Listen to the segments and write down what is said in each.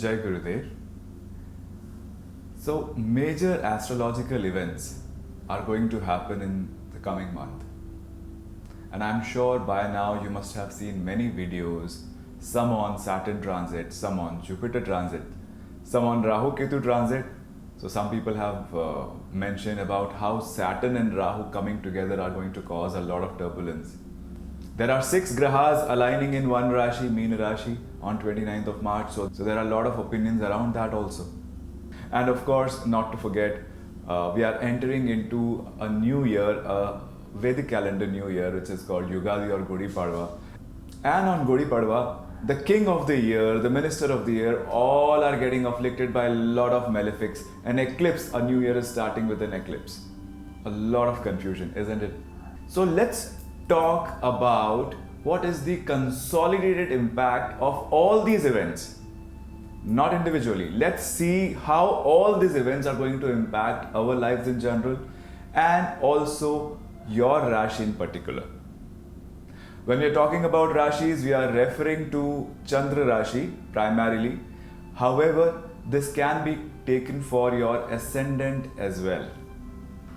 Jai Gurudev. So, major astrological events are going to happen in the coming month. And I'm sure by now you must have seen many videos, some on Saturn transit, some on Jupiter transit, some on Rahu Ketu transit. So some people have mentioned about how Saturn and Rahu coming together are going to cause a lot of turbulence. There are 6 Grahas aligning in one Rashi, Meena Rashi, on 29th of March. So there are a lot of opinions around that also. And of course, not to forget, we are entering into a new year, a Vedic calendar new year, which is called Ugadi or Gudi Padwa. And on Gudi Padwa, the king of the year, the minister of the year, all are getting afflicted by a lot of malefics. An eclipse, a new year is starting with an eclipse. A lot of confusion, isn't it? So let's talk about what is the consolidated impact of all these events. Not individually. Let's see how all these events are going to impact our lives in general and also your Rashi in particular. When we are talking about Rashis, we are referring to Chandra Rashi primarily. However, this can be taken for your Ascendant as well.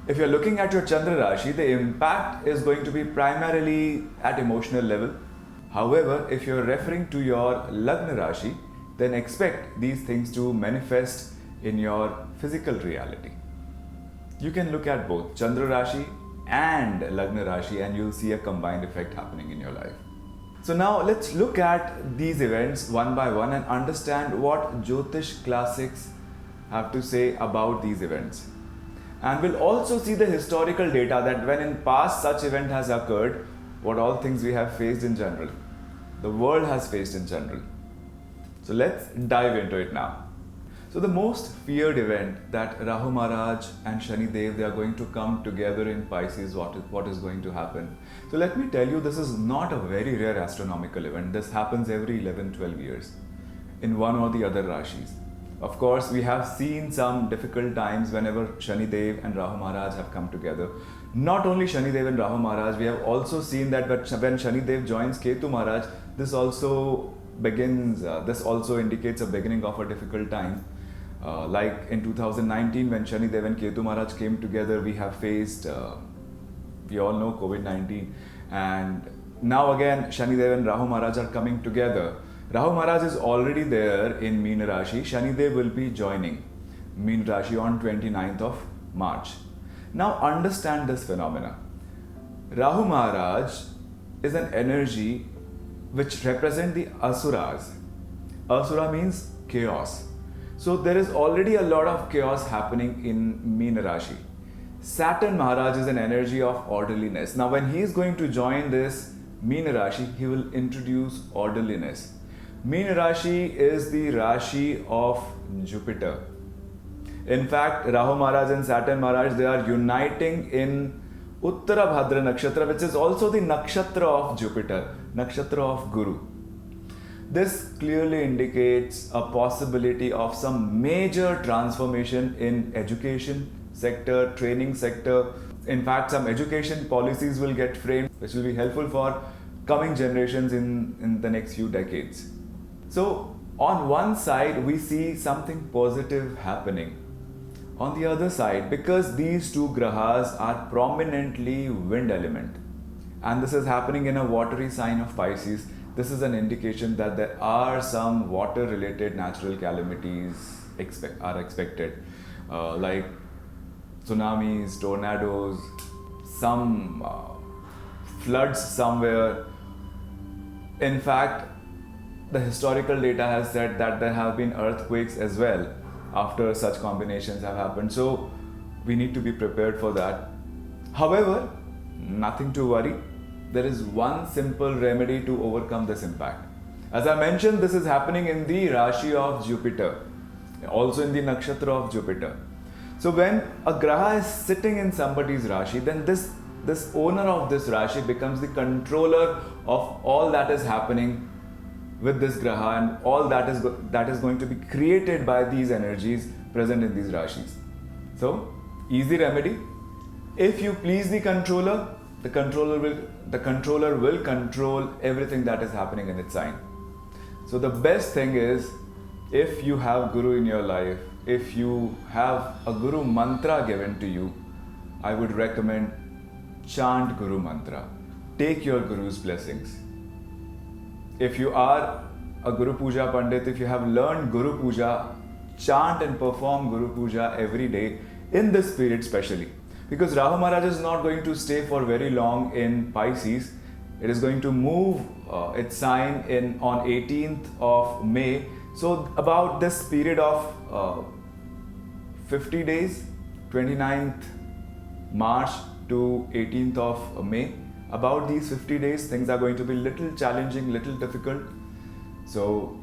If you are looking at your Chandra Rashi, the impact is going to be primarily at emotional level. However, if you are referring to your Lagna Rashi, then expect these things to manifest in your physical reality. You can look at both Chandra Rashi and Lagna Rashi and you'll see a combined effect happening in your life. So now let's look at these events one by one and understand what Jyotish classics have to say about these events. And we'll also see the historical data that when in past such event has occurred, what all things we have faced in general, the world has faced in general. So let's dive into it now. So the most feared event that Rahu Maharaj and Shani Dev, they are going to come together in Pisces, what is going to happen. So let me tell you, this is not a very rare astronomical event. This happens every 11-12 years in one or the other Rashis. Of course, we have seen some difficult times whenever Shani Dev and Rahu Maharaj have come together. Not only Shani Dev and Rahu Maharaj, we have also seen that when Shani Dev joins Ketu Maharaj, this also indicates a beginning of a difficult time. Like in 2019, when Shani Dev and Ketu Maharaj came together, we have faced, we all know, COVID-19. And now again, Shani Dev and Rahu Maharaj are coming together. Rahu Maharaj is already there in Meena Rashi. Shani Dev will be joining Meena Rashi on 29th of March. Now understand this phenomena. Rahu Maharaj is an energy which represents the Asuras. Asura means chaos. So there is already a lot of chaos happening in Meena Rashi. Saturn Maharaj is an energy of orderliness. Now when he is going to join this Meena Rashi, he will introduce orderliness. Meena Rashi is the Rashi of Jupiter. In fact, Rahu Maharaj and Saturn Maharaj, they are uniting in Uttara Bhadra Nakshatra, which is also the Nakshatra of Jupiter, Nakshatra of Guru. This clearly indicates a possibility of some major transformation in education sector, training sector. In fact, some education policies will get framed, which will be helpful for coming generations in the next few decades. So, on one side, we see something positive happening. On the other side, because these two Grahas are prominently wind element, and this is happening in a watery sign of Pisces, this is an indication that there are some water-related natural calamities are expected, like tsunamis, tornadoes, some floods somewhere. In fact, the historical data has said that there have been earthquakes as well after such combinations have happened. So we need to be prepared for that. However, nothing to worry. There is one simple remedy to overcome this impact. As I mentioned, this is happening in the Rashi of Jupiter, also in the Nakshatra of Jupiter. So when a Graha is sitting in somebody's Rashi, then this owner of this Rashi becomes the controller of all that is happening with this Graha and all that is going to be created by these energies present in these Rashis. So, easy remedy. If you please the controller will control everything that is happening in its sign. So the best thing is If you have Guru in your life, if you have a Guru mantra given to you, I would recommend chant Guru mantra. Take your Guru's blessings. If you are a Guru Puja Pandit, if you have learned Guru Puja, chant and perform Guru Puja every day in this period especially. Because Rahu Maharaj is not going to stay for very long in Pisces. It is going to move its sign on 18th of May. So about this period of 50 days, 29th March to 18th of May, about these 50 days, things are going to be little challenging, little difficult. So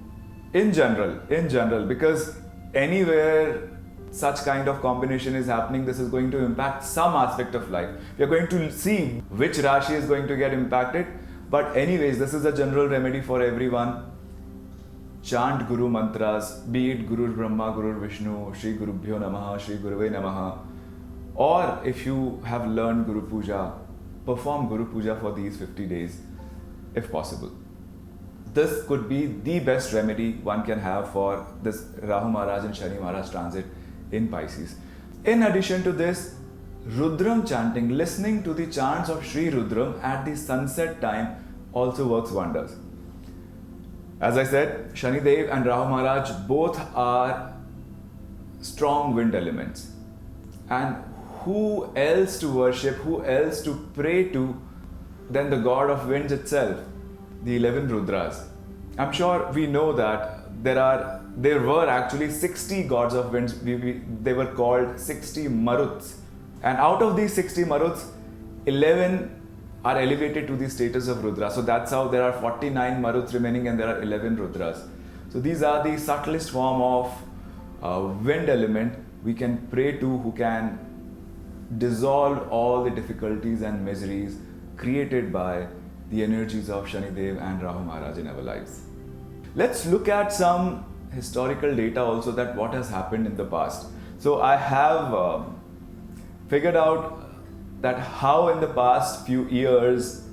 in general, because anywhere such kind of combination is happening, this is going to impact some aspect of life. We are going to see which Rashi is going to get impacted. But anyways, this is a general remedy for everyone. Chant Guru mantras, be it Guru Brahma, Guru Vishnu, Shri Gurubhyo Namaha, Shri Guruve Namaha. Or if you have learned Guru Puja, perform Guru Puja for these 50 days if possible. This could be the best remedy one can have for this Rahu Maharaj and Shani Maharaj transit in Pisces. In addition to this, Rudram chanting, listening to the chants of Sri Rudram at the sunset time also works wonders. As I said, Shani Dev and Rahu Maharaj both are strong wind elements. And who else to worship, who else to pray to than the god of winds itself, the 11 Rudras. I'm sure we know that there were actually 60 gods of winds. They were called 60 Maruts. And out of these 60 Maruts, 11 are elevated to the status of Rudra. So that's how there are 49 Maruts remaining and there are 11 Rudras. So these are the subtlest form of wind element we can pray to, who can dissolve all the difficulties and miseries created by the energies of Shani Dev and Rahu Maharaj in our lives. Let's look at some historical data also, that what has happened in the past. So I have figured out that how in the past few years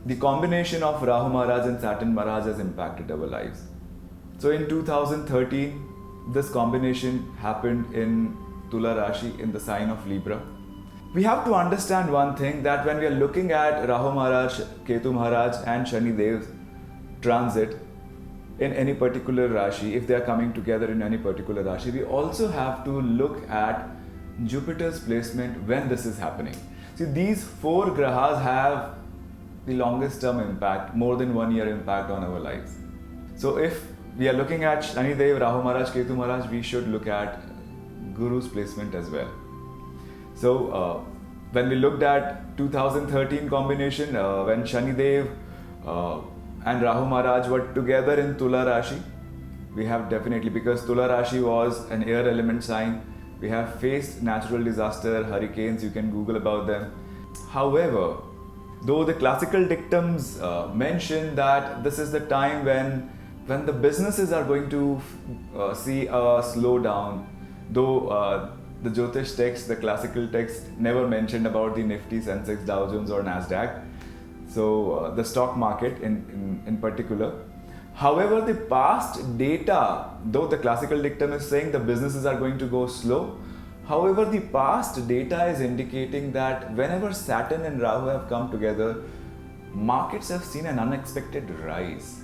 the combination of Rahu Maharaj and Saturn Maharaj has impacted our lives. So in 2013, this combination happened in Tula Rashi in the sign of Libra. We have to understand one thing, that when we are looking at Rahu Maharaj, Ketu Maharaj and Shani Dev's transit in any particular Rashi, if they are coming together in any particular Rashi, we also have to look at Jupiter's placement when this is happening. See, these 4 Grahas have the longest term impact, more than 1 year impact on our lives. So if we are looking at Shani Dev, Rahu Maharaj, Ketu Maharaj, we should look at Guru's placement as well. So when we looked at 2013 combination, when Shani Dev and Rahu Maharaj were together in Tula Rashi, we have definitely, because Tula Rashi was an air element sign, we have faced natural disaster, hurricanes, you can Google about them. However, though the classical dictums mention that this is the time when the businesses are going to see a slowdown, though the Jyotish text, the classical text, never mentioned about the Nifty, Sensex, Dow Jones or Nasdaq. So the stock market in particular. However, the past data, though the classical dictum is saying the businesses are going to go slow, however, the past data is indicating that whenever Saturn and Rahu have come together, markets have seen an unexpected rise.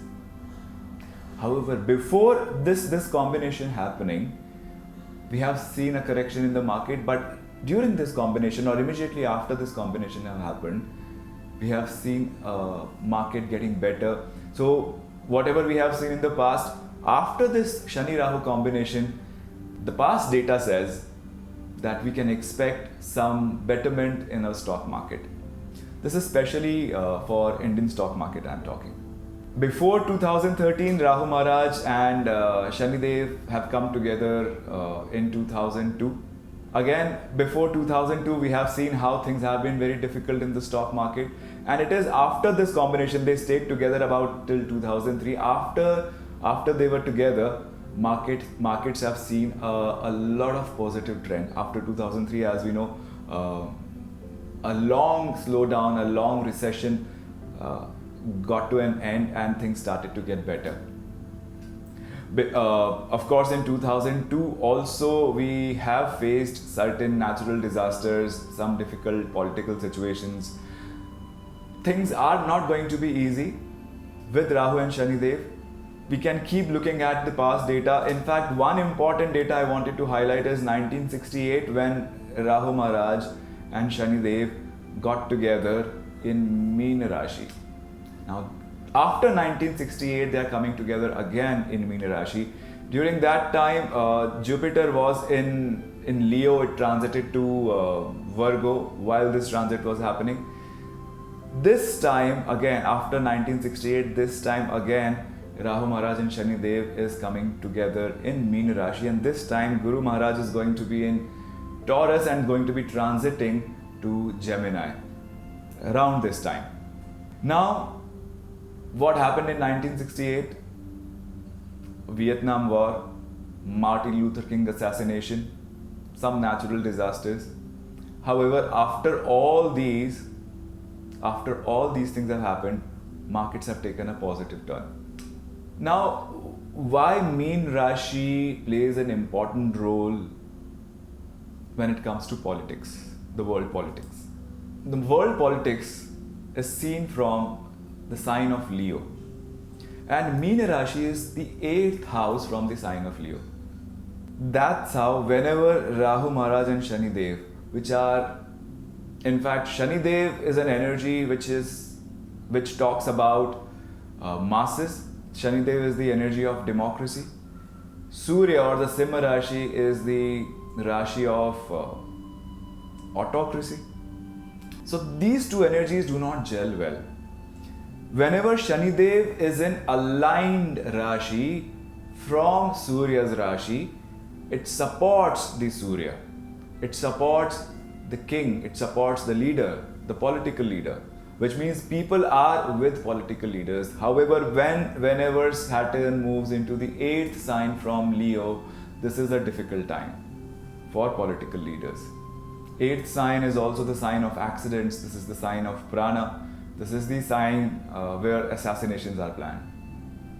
However, before this combination happening, we have seen a correction in the market, but during this combination or immediately after this combination have happened, we have seen market getting better. So whatever we have seen in the past, after this Shani Rahu combination, the past data says that we can expect some betterment in our stock market. This is especially for Indian stock market I am talking. Before 2013, Rahu Maharaj and Shani Dev have come together in 2002. Again, before 2002, we have seen how things have been very difficult in the stock market. And it is after this combination, they stayed together about till 2003. After they were together, markets have seen a lot of positive trend. After 2003, as we know, a long slowdown, a long recession got to an end and things started to get better. Of course, in 2002 also we have faced certain natural disasters, some difficult political situations. Things are not going to be easy with Rahu and Shani Dev. We can keep looking at the past data. In fact, one important data I wanted to highlight is 1968, when Rahu Maharaj and Shani Dev got together in Meena Rashi. Now, after 1968, they are coming together again in Meena Rashi. During that time, Jupiter was in Leo. It transited to Virgo while this transit was happening. This time again, after 1968, this time again, Rahu Maharaj and Shani Dev is coming together in Meena Rashi, and this time Guru Maharaj is going to be in Taurus and going to be transiting to Gemini around this time. Now, what happened in 1968? Vietnam War, Martin Luther King assassination, some natural disasters. However, after all these things have happened, markets have taken a positive turn. Now, why Meena Rashi plays an important role when it comes to politics, the world politics? The world politics is seen from the sign of Leo, and Meena Rashi is the 8th house from the sign of Leo. That's how whenever Rahu Maharaj and Shani Dev, which are, in fact, Shani Dev is an energy which talks about masses. Shani Dev is the energy of democracy. Surya, or the Simha Rashi, is the Rashi of autocracy. So these two energies do not gel well. Whenever Shani Dev is in aligned Rashi from Surya's Rashi, it supports the Surya. It supports the king. It supports the leader, the political leader, which means people are with political leaders. However, whenever Saturn moves into the 8th sign from Leo, this is a difficult time for political leaders. 8th sign is also the sign of accidents. This is the sign of prana. This is the sign where assassinations are planned.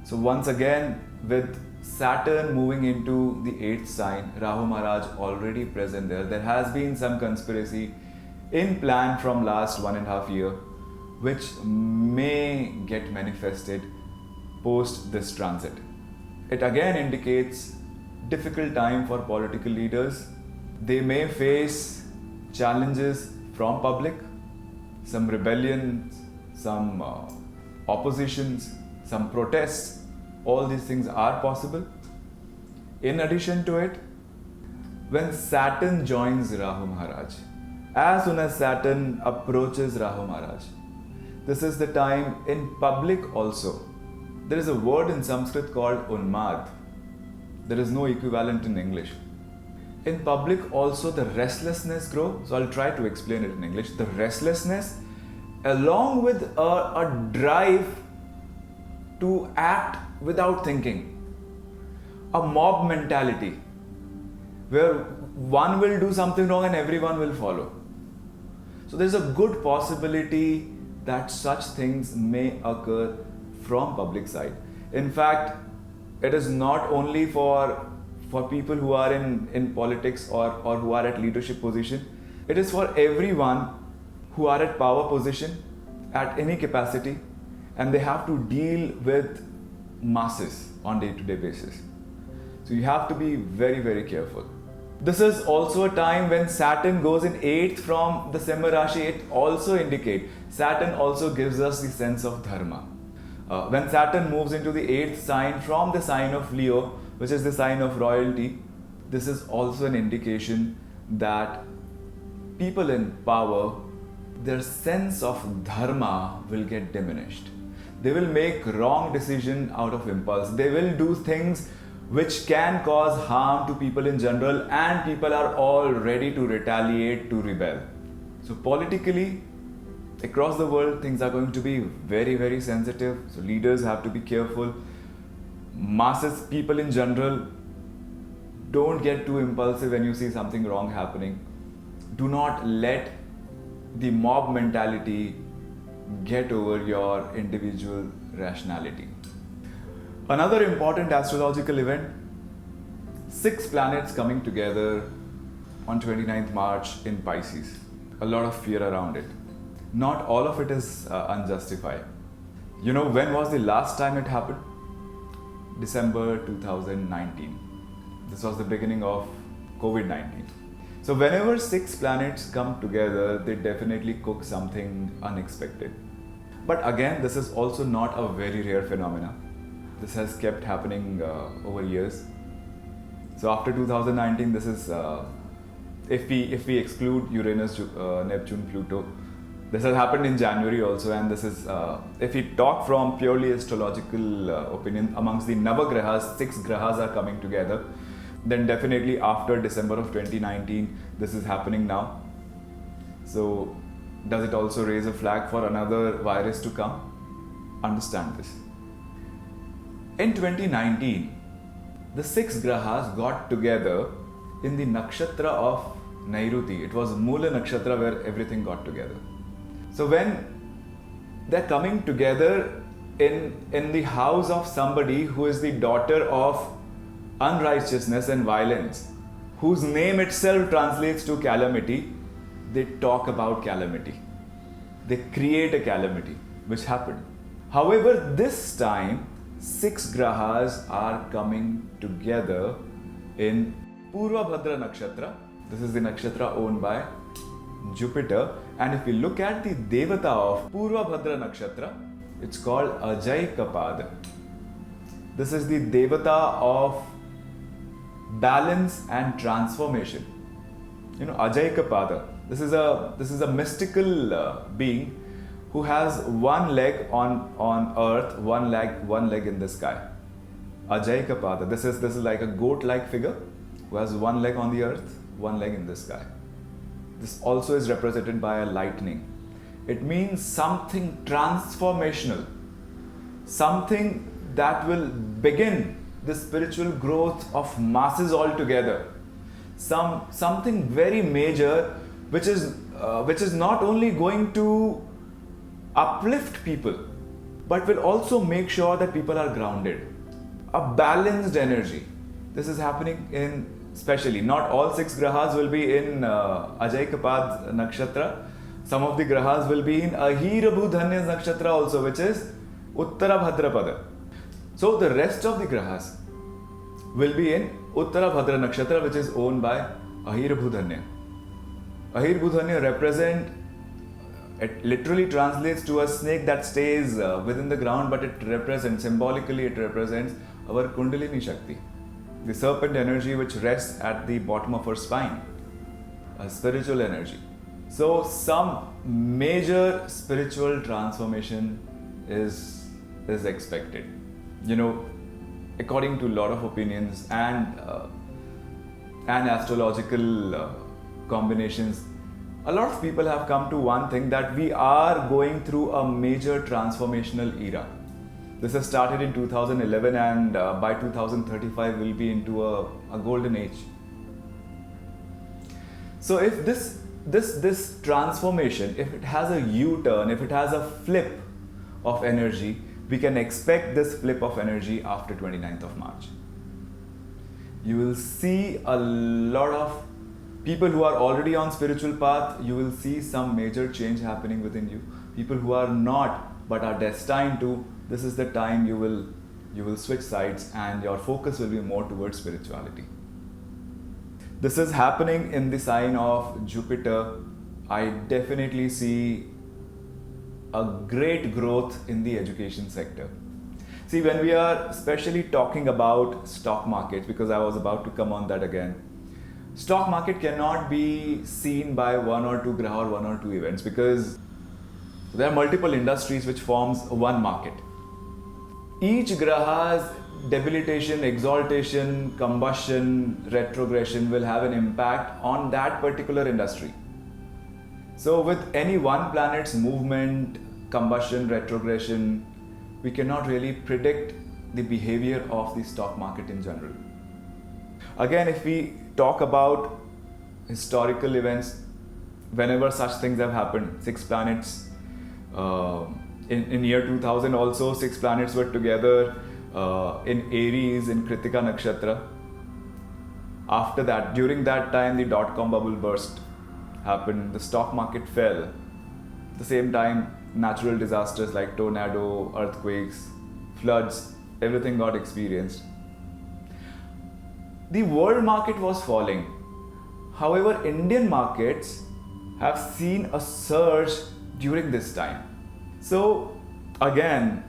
So once again, with Saturn moving into the 8th sign, Rahu Maharaj already present there. There has been some conspiracy in plan from last 1.5 years, which may get manifested post this transit. It again indicates difficult time for political leaders. They may face challenges from public, some rebellions, some oppositions, some protests. All these things are possible. In addition to it, when Saturn joins Rahu Maharaj, as soon as Saturn approaches Rahu Maharaj, this is the time in public also. There is a word in Sanskrit called unmad. There is no equivalent in English. In public also the restlessness grows. So I'll try to explain it in English. The restlessness, along with a drive to act without thinking. A mob mentality where one will do something wrong and everyone will follow. So there's a good possibility that such things may occur from public side. In fact, it is not only for people who are in politics or who are at leadership position. It is for everyone who are at power position at any capacity, and they have to deal with masses on day-to-day basis. So you have to be very, very careful. This is also a time when Saturn goes in 8th from the Simha Rashi. It also indicates, Saturn also gives us the sense of dharma. When Saturn moves into the 8th sign from the sign of Leo, which is the sign of royalty, this is also an indication that people in power, their sense of dharma will get diminished. They will make wrong decision out of impulse. They will do things which can cause harm to people in general, and people are all ready to retaliate, to rebel. So politically, across the world, things are going to be very, very sensitive. So leaders have to be careful. Masses, people in general, don't get too impulsive when you see something wrong happening. Do not let the mob mentality get over your individual rationality. Another important astrological event, 6 planets coming together on 29th March in Pisces. A lot of fear around it. Not all of it is unjustified. You know, when was the last time it happened? December 2019. This was the beginning of COVID-19. So whenever 6 planets come together, they definitely cook something unexpected. But again, this is also not a very rare phenomena. This has kept happening over years. So after 2019, this is, if we exclude Uranus, Neptune, Pluto, this has happened in January also, and this is, if we talk from purely astrological opinion, amongst the Navagrahas, 6 grahas are coming together, then definitely after December of 2019, this is happening now. So does it also raise a flag for another virus to come? Understand this. In 2019, the 6 grahas got together in the nakshatra of Nairuti. It was Mula nakshatra where everything got together. So when they're coming together in the house of somebody who is the daughter of unrighteousness and violence, whose name itself translates to calamity, they talk about calamity. They create a calamity, which happened. However, this time, 6 grahas are coming together in Purva Bhadra nakshatra. This is the nakshatra owned by Jupiter. And if we look at the Devata of Purva Bhadra nakshatra, it's called Ajaikapada. This is the Devata of balance and transformation. You know, Ajaikapada. This is a mystical being who has one leg on earth, one leg in the sky. Ajaikapada. This is like a goat-like figure who has one leg on the earth, one leg in the sky. This also is represented by a lightning. It means something transformational, something that will begin the spiritual growth of masses altogether. Something very major, which is not only going to uplift people, but will also make sure that people are grounded. A balanced energy. This is happening in, especially, not all 6 grahas will be in Ajaikapad nakshatra. Some of the grahas will be in Ahirabhudhanya nakshatra also, which is Uttara Bhadrapada. So the rest of the grahas will be in Uttara Bhadra nakshatra, which is owned by Ahirabhudhanya. Ahirabhudhanya it literally translates to a snake that stays within the ground, but it represents, symbolically it represents our Kundalini Shakti, the serpent energy which rests at the bottom of our spine, a spiritual energy. So some major spiritual transformation is expected. You know, according to a lot of opinions and astrological combinations, a lot of people have come to one thing, that we are going through a major transformational era. This has started in 2011, and by 2035 we'll be into a golden age. So if this transformation, if it has a U-turn, if it has a flip of energy, we can expect this flip of energy after 29th of March. You will see a lot of people who are already on spiritual path. You will see some major change happening within you. People who are not but are destined to, this is the time you will switch sides and your focus will be more towards spirituality. This is happening in the sign of Jupiter. I definitely see a great growth in the education sector. See, when we are especially talking about stock market, because I was about to come on that again, stock market cannot be seen by 1 or 2 graha or 1 or 2 events, because there are multiple industries which forms one market. Each graha's debilitation, exaltation, combustion, retrogression will have an impact on that particular industry. So with any one planet's movement, combustion, retrogression, we cannot really predict the behavior of the stock market in general. Again, if we talk about historical events, whenever such things have happened, 6 planets, in year 2000 also 6 planets were together in Aries in Kritika Nakshatra. After that, during that time, the dot-com bubble burst happened, the stock market fell. At the same time, natural disasters like tornado, earthquakes, floods, everything got experienced. The world market was falling. However, Indian markets have seen a surge during this time. So again,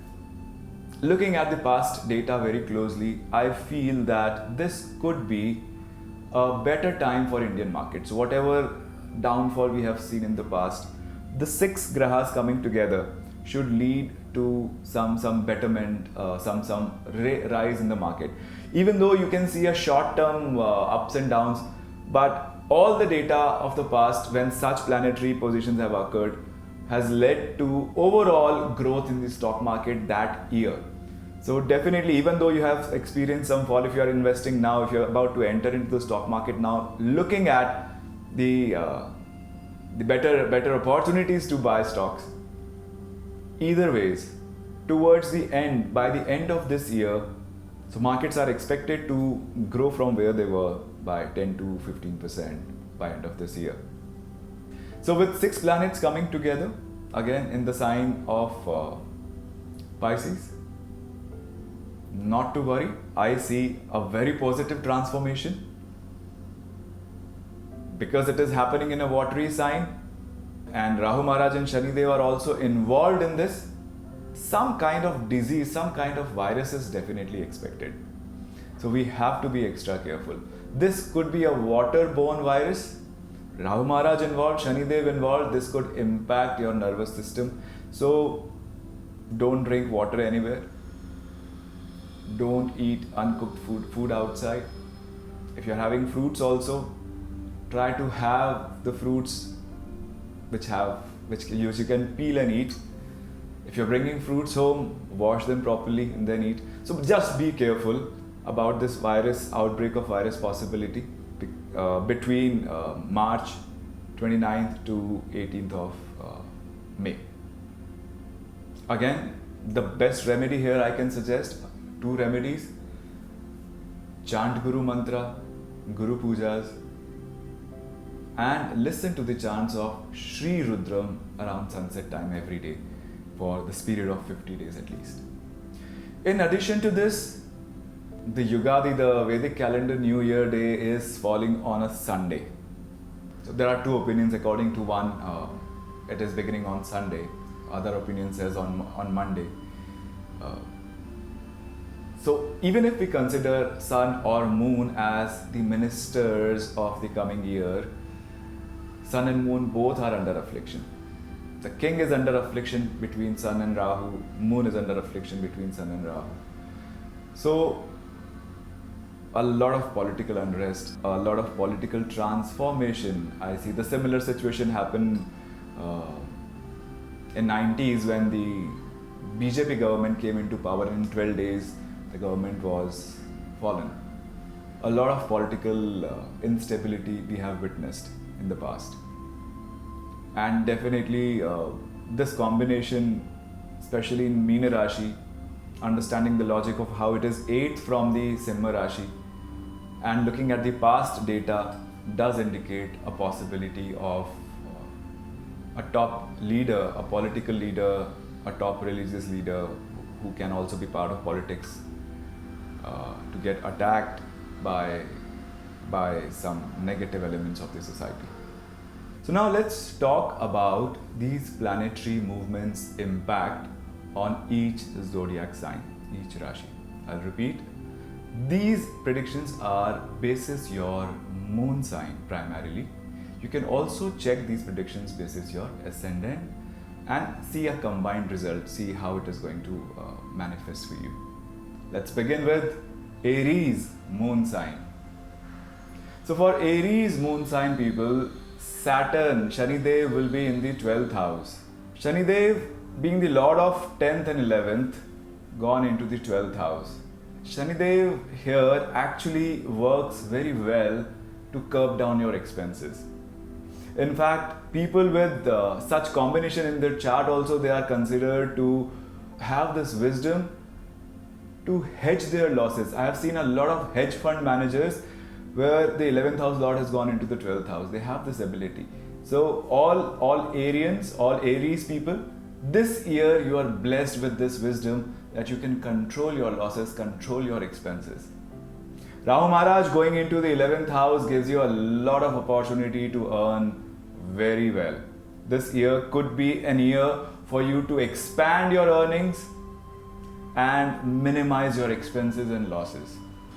looking at the past data very closely, I feel that this could be a better time for Indian markets. Whatever downfall we have seen in the past, the 6 Grahas coming together should lead to some betterment, some rise in the market. Even though you can see a short-term ups and downs, but all the data of the past when such planetary positions have occurred has led to overall growth in the stock market that year. So definitely, even though you have experienced some fall, if you are investing now, if you are about to enter into the stock market now, looking at the better opportunities to buy stocks, either ways, towards the end, by the end of this year, so markets are expected to grow from where they were by 10 to 15% by end of this year. So with 6 planets coming together, again in the sign of Pisces, not to worry, I see a very positive transformation. Because it is happening in a watery sign and Rahu Maharaj and Shani Dev are also involved in this, some kind of disease, some kind of virus is definitely expected. So we have to be extra careful. This could be a waterborne virus. Rahu Maharaj involved, Shani Dev involved, this could impact your nervous system. So don't drink water anywhere. Don't eat uncooked food outside. If you're having fruits also, try to have the fruits which you can peel and eat. If you're bringing fruits home, wash them properly and then eat. So just be careful about this virus, outbreak of virus possibility between March 29th to 18th of May. Again, the best remedy here I can suggest, 2 remedies. Chant Guru Mantra, Guru Pujas, and listen to the chants of Shri Rudram around sunset time every day for this period of 50 days at least. In addition to this, the Ugadi, the Vedic calendar New Year day is falling on a Sunday. So there are 2 opinions. According to one, it is beginning on Sunday. Other opinion says on Monday. So even if we consider Sun or Moon as the ministers of the coming year, Sun and Moon both are under affliction. The king is under affliction between Sun and Rahu. Moon is under affliction between Sun and Rahu. So a lot of political unrest, a lot of political transformation. I see the similar situation happen in 90s when the BJP government came into power. In 12 days, the government was fallen. A lot of political instability we have witnessed in the past. And definitely this combination, especially in Meena Rashi, understanding the logic of how it is 8th from the Simha Rashi and looking at the past data does indicate a possibility of a top leader, a political leader, a top religious leader who can also be part of politics to get attacked by some negative elements of the society. So now let's talk about these planetary movements' impact on each zodiac sign, each Rashi. I'll repeat. These predictions are basis your moon sign primarily. You can also check these predictions basis your ascendant and see a combined result, see how it is going to manifest for you. Let's begin with Aries moon sign. So for Aries moon sign people, Saturn, Shani Dev will be in the 12th house. Shani Dev being the lord of 10th and 11th, gone into the 12th house. Shani Dev here actually works very well to curb down your expenses. In fact, people with such combination in their chart also, they are considered to have this wisdom to hedge their losses. I have seen a lot of hedge fund managers where the 11th house lord has gone into the 12th house. They have this ability. So all Arians, all Aries people, this year you are blessed with this wisdom that you can control your losses, control your expenses. Rahu Maharaj going into the 11th house gives you a lot of opportunity to earn very well. This year could be an year for you to expand your earnings and minimize your expenses and losses.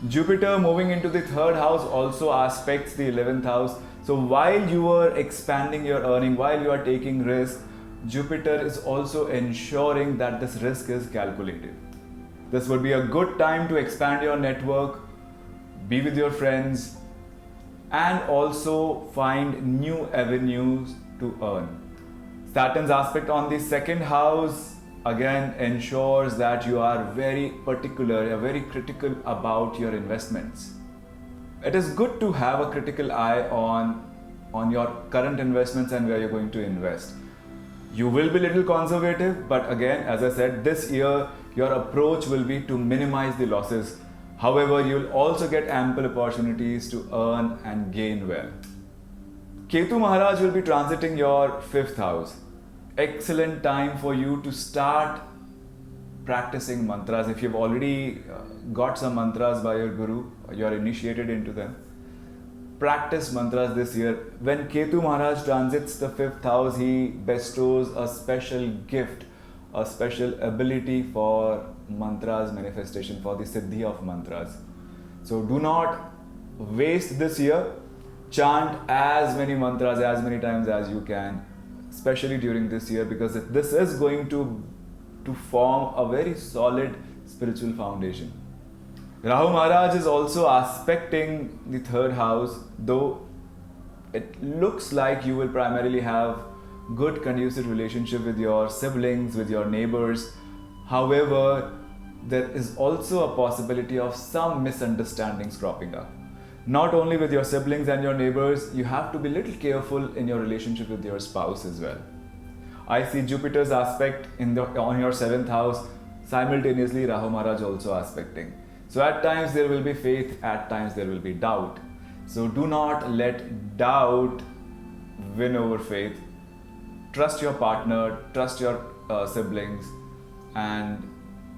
Jupiter moving into the 3rd house also aspects the 11th house. So while you are expanding your earning, while you are taking risk, Jupiter is also ensuring that this risk is calculated. This would be a good time to expand your network, be with your friends, and also find new avenues to earn. Saturn's aspect on the 2nd house again ensures that you are very particular, very critical about your investments. It is good to have a critical eye on your current investments and where you're going to invest. You will be a little conservative, but again, as I said, this year your approach will be to minimize the losses. However, you'll also get ample opportunities to earn and gain well. Ketu Maharaj will be transiting your 5th house. Excellent time for you to start practicing mantras. If you've already got some mantras by your guru, you're initiated into them, practice mantras this year. When Ketu Maharaj transits the 5th house, he bestows a special gift, a special ability for mantras manifestation, for the siddhi of mantras. So do not waste this year. Chant as many mantras as many times as you can, especially during this year, because this is going to form a very solid spiritual foundation. Rahu Maharaj is also aspecting the 3rd house, though it looks like you will primarily have good conducive relationship with your siblings, with your neighbors. However, there is also a possibility of some misunderstandings cropping up. Not only with your siblings and your neighbors, you have to be a little careful in your relationship with your spouse as well. I see Jupiter's aspect on your 7th house, simultaneously Rahu Maharaj also aspecting. So at times there will be faith, at times there will be doubt. So do not let doubt win over faith. Trust your partner, trust your siblings, and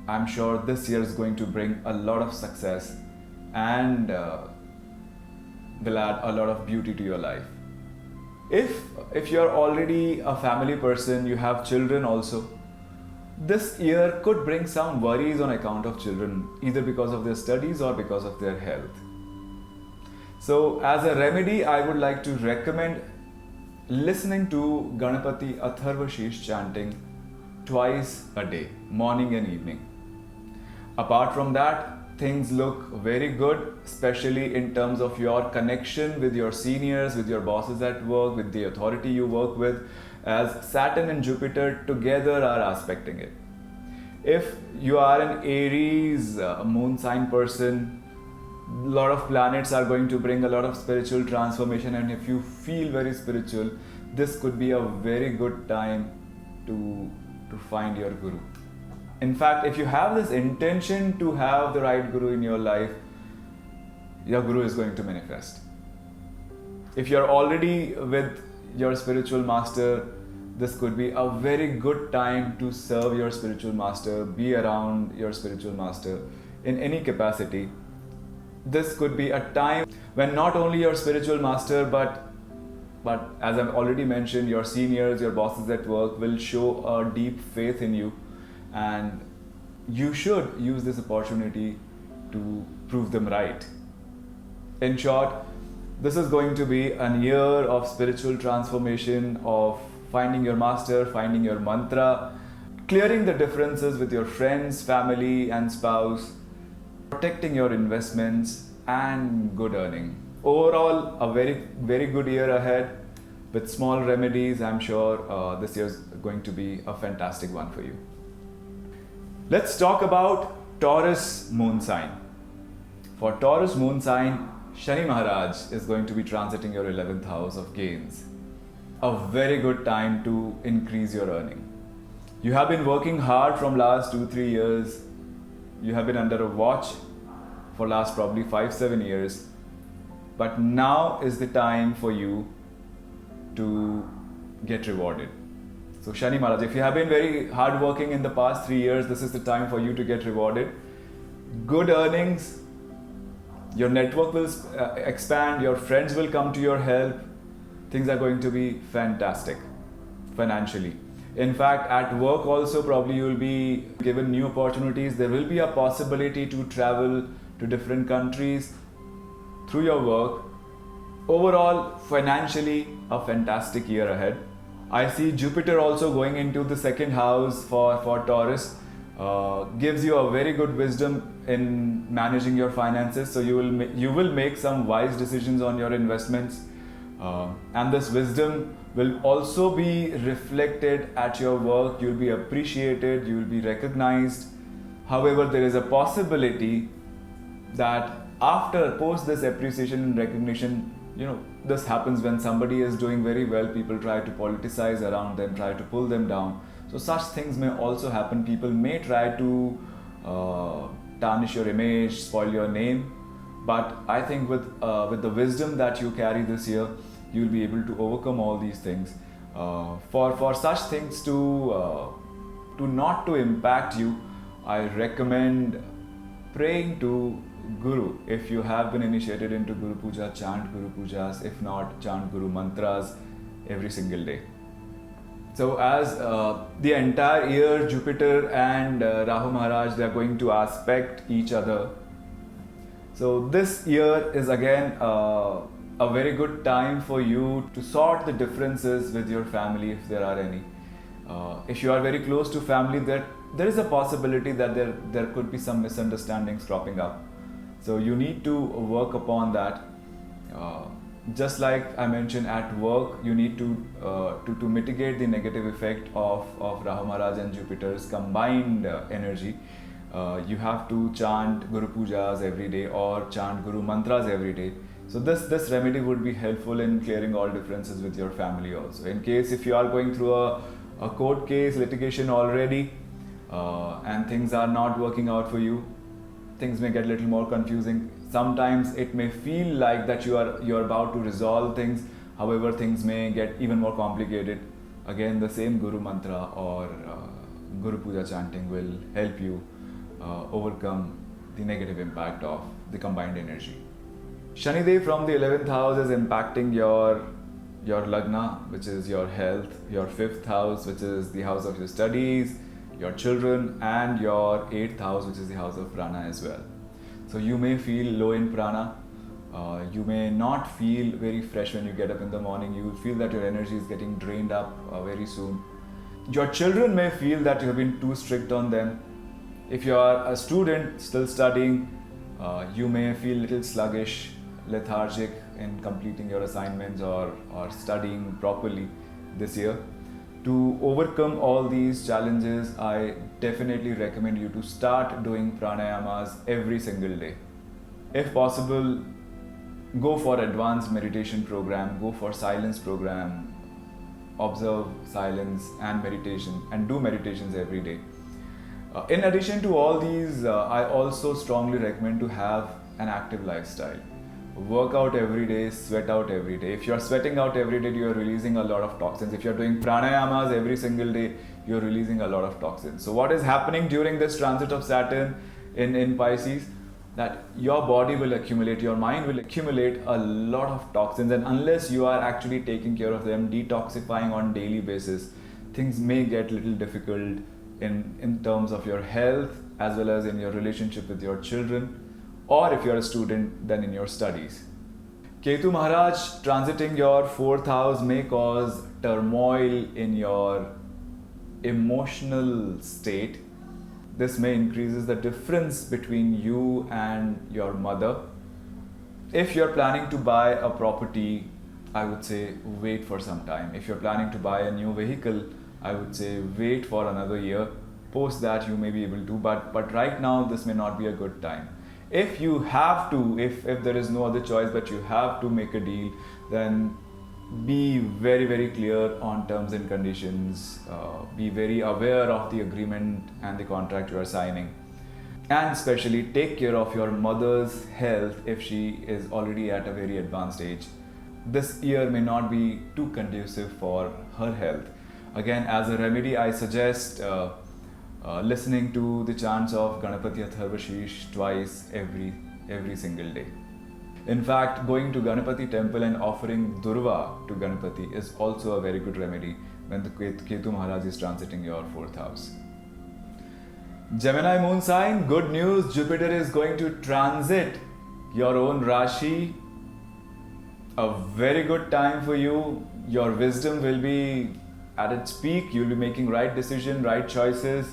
I'm sure this year is going to bring a lot of success and will add a lot of beauty to your life. If you're already a family person, you have children also, this year could bring some worries on account of children, either because of their studies or because of their health. So as a remedy, I would like to recommend listening to Ganapati Atharva Sheesh chanting twice a day, morning and evening. Apart from that, things look very good, especially in terms of your connection with your seniors, with your bosses at work, with the authority you work with, as Saturn and Jupiter together are aspecting it. If you are an Aries moon sign person, a lot of planets are going to bring a lot of spiritual transformation, and if you feel very spiritual, this could be a very good time to find your guru. In fact, if you have this intention to have the right guru in your life, your guru is going to manifest. If you're already with your spiritual master, this could be a very good time to serve your spiritual master, be around your spiritual master in any capacity. This could be a time when not only your spiritual master, but as I've already mentioned, your seniors, your bosses at work will show a deep faith in you, and you should use this opportunity to prove them right. In short, this is going to be a year of spiritual transformation, of finding your master, finding your mantra, clearing the differences with your friends, family and spouse, protecting your investments, and good earning. Overall, a very, very good year ahead. With small remedies, I'm sure this year is going to be a fantastic one for you. Let's talk about Taurus moon sign. For Taurus moon sign, Shani Maharaj is going to be transiting your 11th house of gains. A very good time to increase your earning. You have been working hard from last 2-3 years You have been under a watch for last probably 5-7 years, but now is the time for you to get rewarded. So Shani Maharaj, if you have been very hard working in the past 3 years, this is the time for you to get rewarded. Good earnings, your network will expand, your friends will come to your help. Things are going to be fantastic financially. In fact, at work also probably you will be given new opportunities. There will be a possibility to travel to different countries through your work. Overall, financially, a fantastic year ahead. I see Jupiter also going into the second house for Taurus. Gives you a very good wisdom in managing your finances. So you will make some wise decisions on your investments. And this wisdom will also be reflected at your work. You'll be appreciated, you'll be recognized. However, there is a possibility that post this appreciation and recognition, this happens when somebody is doing very well, people try to politicize around them, try to pull them down. So such things may also happen. People may try to tarnish your image, spoil your name. But I think with the wisdom that you carry this year, you'll be able to overcome all these things. For such things to not to impact you, I recommend praying to Guru. If you have been initiated into Guru Puja, chant Guru Pujas. If not, chant Guru Mantras every single day. So as the entire year, Jupiter and Rahu Maharaj, they are going to aspect each other. So this year is again a very good time for you to sort the differences with your family, if there are any. If you are very close to family, there is a possibility that there could be some misunderstandings cropping up. So you need to work upon that. Just like I mentioned, at work, you need to mitigate the negative effect of Rahu Maharaj and Jupiter's combined energy. You have to chant Guru Pujas every day or chant Guru Mantras every day. So this remedy would be helpful in clearing all differences with your family also. In case if you are going through a court case, litigation already, and things are not working out for you, things may get a little more confusing. Sometimes it may feel like that you are about to resolve things. However, things may get even more complicated. Again, the same Guru Mantra or Guru Puja chanting will help you overcome the negative impact of the combined energy. Shani Dev from the 11th house is impacting your Lagna, which is your health, your 5th house, which is the house of your studies, your children, and your 8th house, which is the house of prana as well. So you may feel low in prana. You may not feel very fresh when you get up in the morning. You will feel that your energy is getting drained up very soon. Your children may feel that you have been too strict on them. If you are a student still studying, you may feel a little sluggish, lethargic in completing your assignments or studying properly this year. To overcome all these challenges, I definitely recommend you to start doing pranayamas every single day. If possible, go for advanced meditation program, go for silence program, observe silence and meditation, and do meditations every day. In addition to all these, I also strongly recommend to have an active lifestyle. Work out every day, sweat out every day. If you are sweating out every day, you are releasing a lot of toxins. If you are doing pranayamas every single day, you are releasing a lot of toxins. So what is happening during this transit of Saturn in Pisces? That your body will accumulate, your mind will accumulate a lot of toxins, and unless you are actually taking care of them, detoxifying on daily basis, things may get a little difficult in terms of your health as well as in your relationship with your children, or if you're a student, then in your studies. Ketu Maharaj transiting your 4th house may cause turmoil in your emotional state. This may increases the difference between you and your mother. If you're planning to buy a property, I would say wait for some time. If you're planning to buy a new vehicle, I would say wait for another year. Post that you may be able to, but right now this may not be a good time. If you have to, if there is no other choice but you have to make a deal, then be very, very clear on terms and conditions. Be very aware of the agreement and the contract you are signing. And especially take care of your mother's health if she is already at a very advanced age. This year may not be too conducive for her health. Again, as a remedy, I suggest listening to the chants of Ganapati Atharvashish twice every single day. In fact, going to Ganapati temple and offering Durva to Ganapati is also a very good remedy when the Ketu Maharaj is transiting your 4th house. Gemini moon sign, good news, Jupiter is going to transit your own Rashi. A very good time for you. Your wisdom will be at its peak. You'll be making right decision, right choices.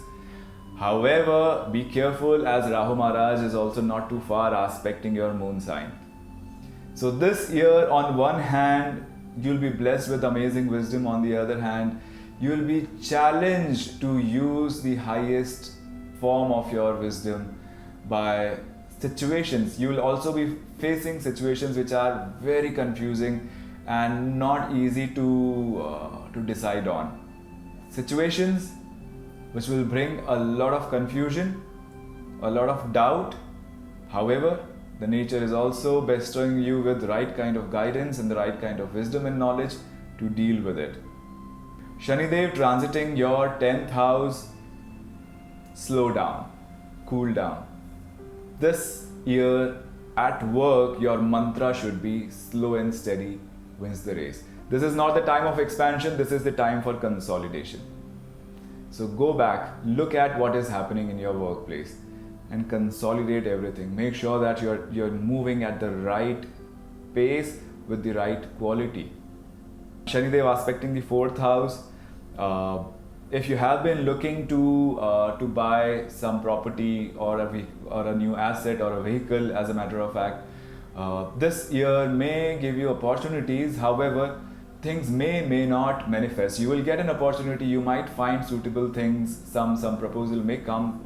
However, be careful as Rahu Maharaj is also not too far aspecting your moon sign. So this year, on one hand, you'll be blessed with amazing wisdom. On the other hand, you'll be challenged to use the highest form of your wisdom by situations. You will also be facing situations which are very confusing and not easy to decide on. Situations which will bring a lot of confusion, a lot of doubt. However, the nature is also bestowing you with the right kind of guidance and the right kind of wisdom and knowledge to deal with it. Shani Dev transiting your 10th house. Slow down, cool down. This year at work, your mantra should be slow and steady wins the race. This is not the time of expansion, this is the time for consolidation. So go back, look at what is happening in your workplace and consolidate everything. Make sure that you're moving at the right pace with the right quality. Shani Dev aspecting the 4th house. If you have been looking to buy some property or a new asset or a vehicle, as a matter of fact, this year may give you opportunities. However, things may not manifest. You will get an opportunity. You might find suitable things. Some proposal may come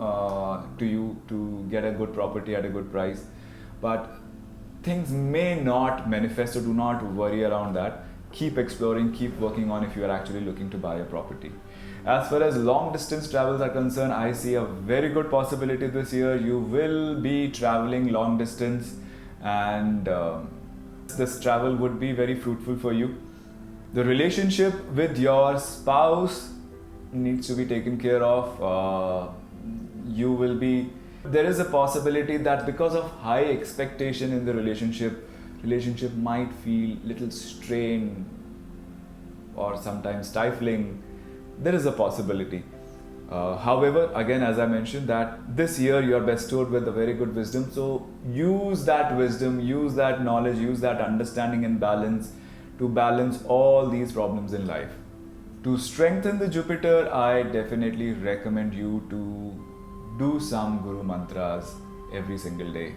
to you to get a good property at a good price, but things may not manifest. So do not worry around that. Keep exploring. Keep working on if you are actually looking to buy a property. As far as long distance travels are concerned, I see a very good possibility this year. You will be traveling long distance, and this travel would be very fruitful for you. The relationship with your spouse needs to be taken care of. There is a possibility that because of high expectation in the relationship might feel little strained or sometimes stifling. There is a possibility. However, again, as I mentioned, that this year you are bestowed with a very good wisdom. So use that wisdom, use that knowledge, use that understanding and balance to balance all these problems in life. To strengthen the Jupiter, I definitely recommend you to do some Guru mantras every single day.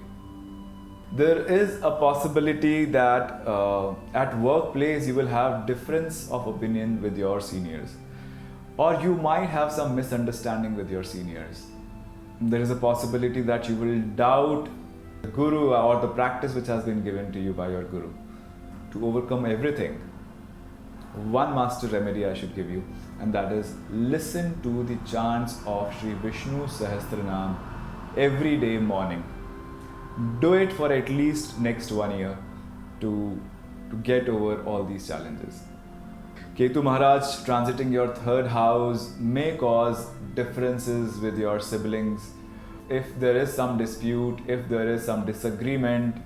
There is a possibility that at workplace you will have difference of opinion with your seniors, or you might have some misunderstanding with your seniors. There is a possibility that you will doubt the Guru or the practice which has been given to you by your Guru. To overcome everything, one master remedy I should give you, and that is listen to the chants of Sri Vishnu Sahasranam every day morning. Do it for at least next 1 year to get over all these challenges. Ketu Maharaj transiting your 3rd house may cause differences with your siblings. If there is some dispute, if there is some disagreement,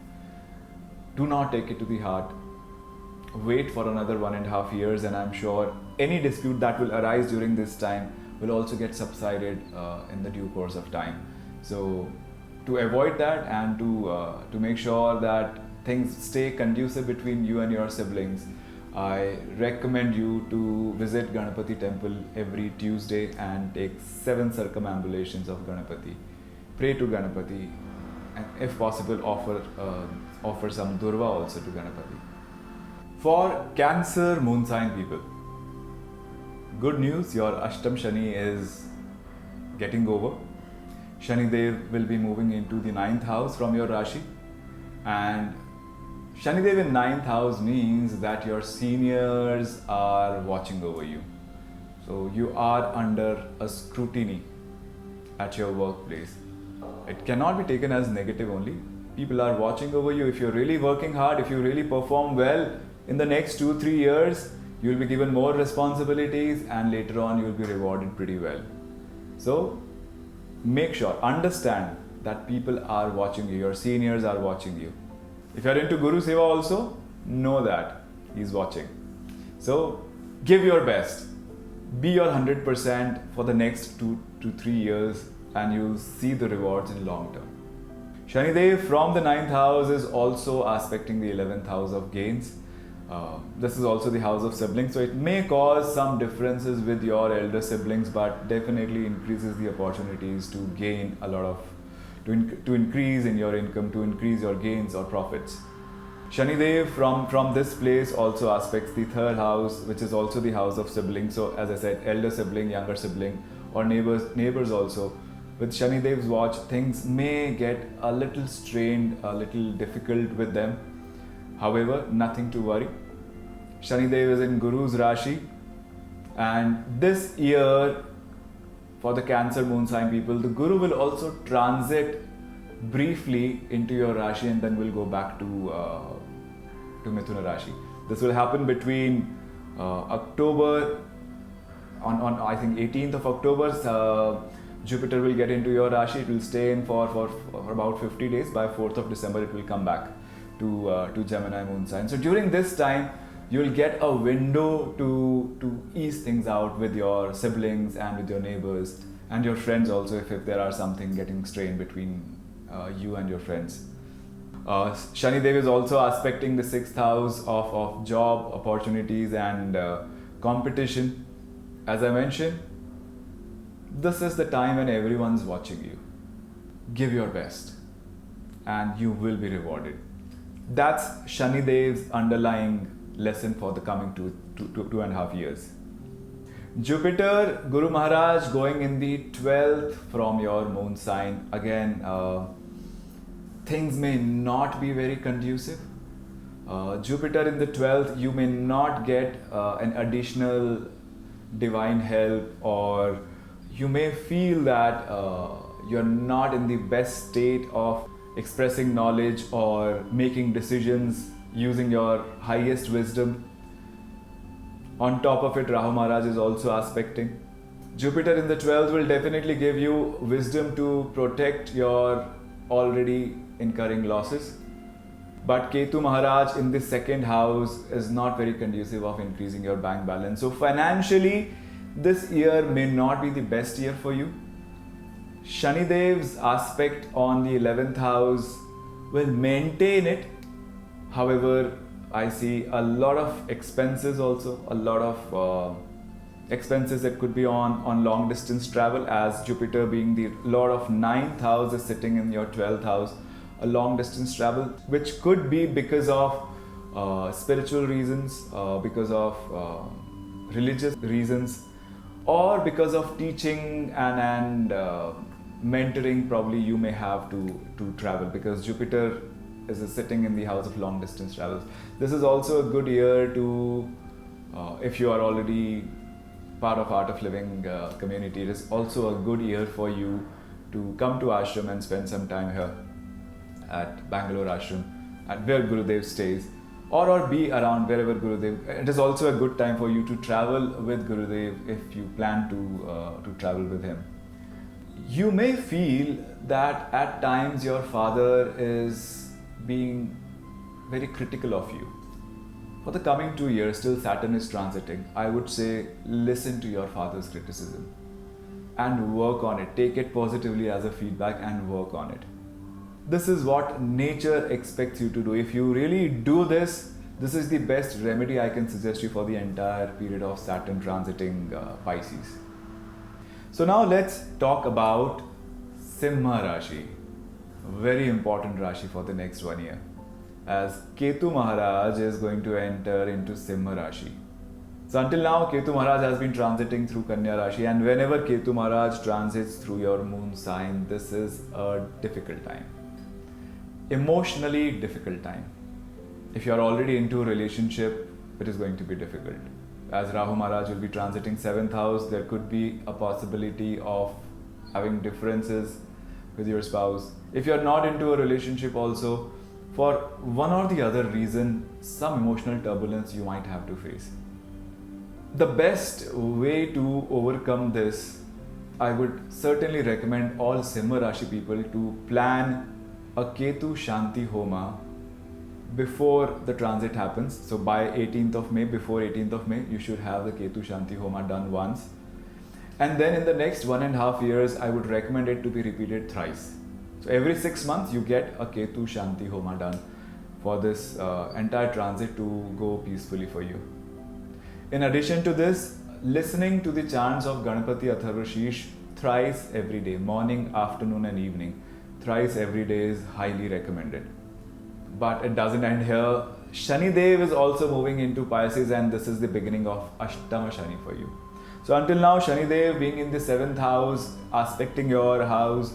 do not take it to the heart. Wait for another 1.5 years, and I'm sure any dispute that will arise during this time will also get subsided in the due course of time. So to avoid that and to make sure that things stay conducive between you and your siblings, I recommend you to visit Ganapati temple every Tuesday and take 7 circumambulations of Ganapati. Pray to Ganapati, and if possible offer some Durva also to Ganapati. For Cancer moon sign people, good news, your Ashtam Shani is getting over. Shani Dev will be moving into the 9th house from your Rashi, and Shani Dev in 9th house means that your seniors are watching over you. So you are under a scrutiny at your workplace. It cannot be taken as negative only. People are watching over you. If you're really working hard, if you really perform well, in the next 2-3 years, you'll be given more responsibilities and later on you'll be rewarded pretty well. So make sure, understand that people are watching you, your seniors are watching you. If you're into Guru Seva also, know that he's watching. So give your best. Be your 100% for the next 2 to 3 years and you'll see the rewards in long term. Shani Dev from the 9th house is also aspecting the 11th house of gains. This is also the house of siblings, so it may cause some differences with your elder siblings, but definitely increases the opportunities to gain a lot of, to increase in your income, to increase your gains or profits. Shani Dev from this place also aspects the 3rd house, which is also the house of siblings. So as I said, elder sibling, younger sibling, or neighbors also. With Shani Dev's watch, things may get a little strained, a little difficult with them. However, nothing to worry. Shani Dev is in Guru's Rashi, and this year for the Cancer moon sign people, the Guru will also transit briefly into your Rashi and then will go back to Mithuna Rashi. This will happen between October, on I think 18th of October, Jupiter will get into your Rashi. It will stay in for about 50 days. By 4th of December, it will come back to Gemini moon sign. So during this time, you'll get a window to ease things out with your siblings and with your neighbors and your friends also, if there are something getting strained between you and your friends. Shani Dev is also aspecting the 6th house of job opportunities and competition. As I mentioned, this is the time when everyone's watching you. Give your best and you will be rewarded. That's Shani Dev's underlying lesson for the coming 2.5 years. Jupiter, Guru Maharaj going in the 12th from your moon sign. Again, things may not be very conducive. Jupiter in the 12th, you may not get an additional divine help, or you may feel that you're not in the best state of expressing knowledge or making decisions using your highest wisdom. On top of it, Rahu Maharaj is also aspecting. Jupiter in the 12th will definitely give you wisdom to protect your already incurring losses. But Ketu Maharaj in the 2nd house is not very conducive of increasing your bank balance. So financially, this year may not be the best year for you. Shani Dev's aspect on the 11th house will maintain it. However, I see a lot of expenses also, a lot of expenses that could be on long distance travel, as Jupiter being the Lord of 9th house is sitting in your 12th house. A long distance travel, which could be because of spiritual reasons, because of religious reasons, or because of teaching and mentoring. Probably you may have to travel because Jupiter is sitting in the house of long distance travels. This is also a good year to, if you are already part of Art of Living community, it is also a good year for you to come to ashram and spend some time here at Bangalore ashram, at where Gurudev stays, or be around wherever Gurudev. It is also a good time for you to travel with Gurudev if you plan to travel with him. You may feel that at times your father is being very critical of you. For the coming 2 years, till Saturn is transiting, I would say listen to your father's criticism and work on it. Take it positively as a feedback and work on it. This is what nature expects you to do. If you really do this, this is the best remedy I can suggest you for the entire period of Saturn transiting Pisces. So now let's talk about Simha Rashi. Very important Rashi for the next 1 year, as Ketu Maharaj is going to enter into Simha Rashi. So until now, Ketu Maharaj has been transiting through Kanya Rashi, and whenever Ketu Maharaj transits through your moon sign, this is a difficult time. Emotionally difficult time. If you are already into a relationship, it is going to be difficult. As Rahu Maharaj will be transiting 7th house, there could be a possibility of having differences with your spouse. If you're not into a relationship also, for one or the other reason, some emotional turbulence you might have to face. The best way to overcome this, I would certainly recommend all Simha Rashi people to plan a Ketu Shanti Homa before the transit happens. So by 18th of May, before 18th of May, you should have the Ketu Shanti Homa done once. And then in the next 1.5 years, I would recommend it to be repeated thrice. So every 6 months, you get a Ketu Shanti Homa done for this entire transit to go peacefully for you. In addition to this, listening to the chants of Ganapati Atharva Sheesh thrice every day, morning, afternoon and evening, thrice every day is highly recommended. But it doesn't end here. Shani Dev is also moving into Pisces, and this is the beginning of Ashtama Shani for you. So until now, Shani Dev being in the 7th house, aspecting your house,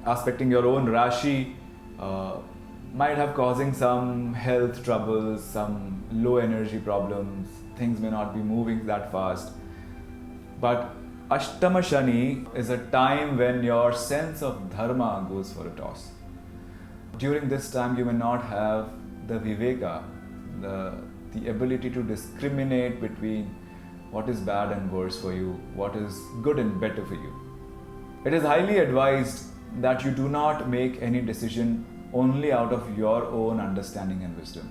aspecting your own Rashi, might have causing some health troubles, some low energy problems. Things may not be moving that fast. But Ashtama Shani is a time when your sense of dharma goes for a toss. During this time, you may not have the viveka, the ability to discriminate between what is bad and worse for you, what is good and better for you. It is highly advised that you do not make any decision only out of your own understanding and wisdom.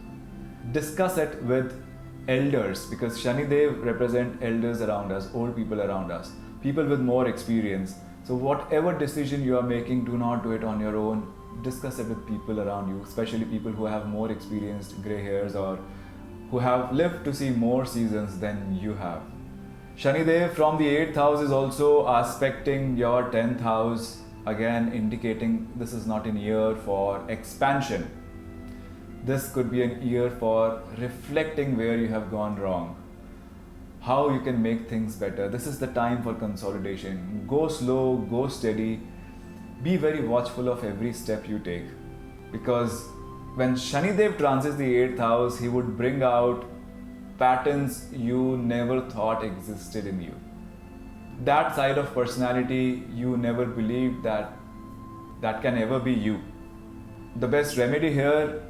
Discuss it with elders, because Shani Dev represent elders around us, old people around us, people with more experience. So whatever decision you are making, do not do it on your own. Discuss it with people around you, especially people who have more experienced gray hairs or who have lived to see more seasons than you have. Shani Dev from the 8th house is also aspecting your 10th house, again indicating this is not a year for expansion. This could be an year for reflecting where you have gone wrong, how you can make things better. This is the time for consolidation. Go slow, go steady. Be very watchful of every step you take, because when Shani Dev transits the 8th house, he would bring out patterns you never thought existed in you. That side of personality you never believed that can ever be you. The best remedy here,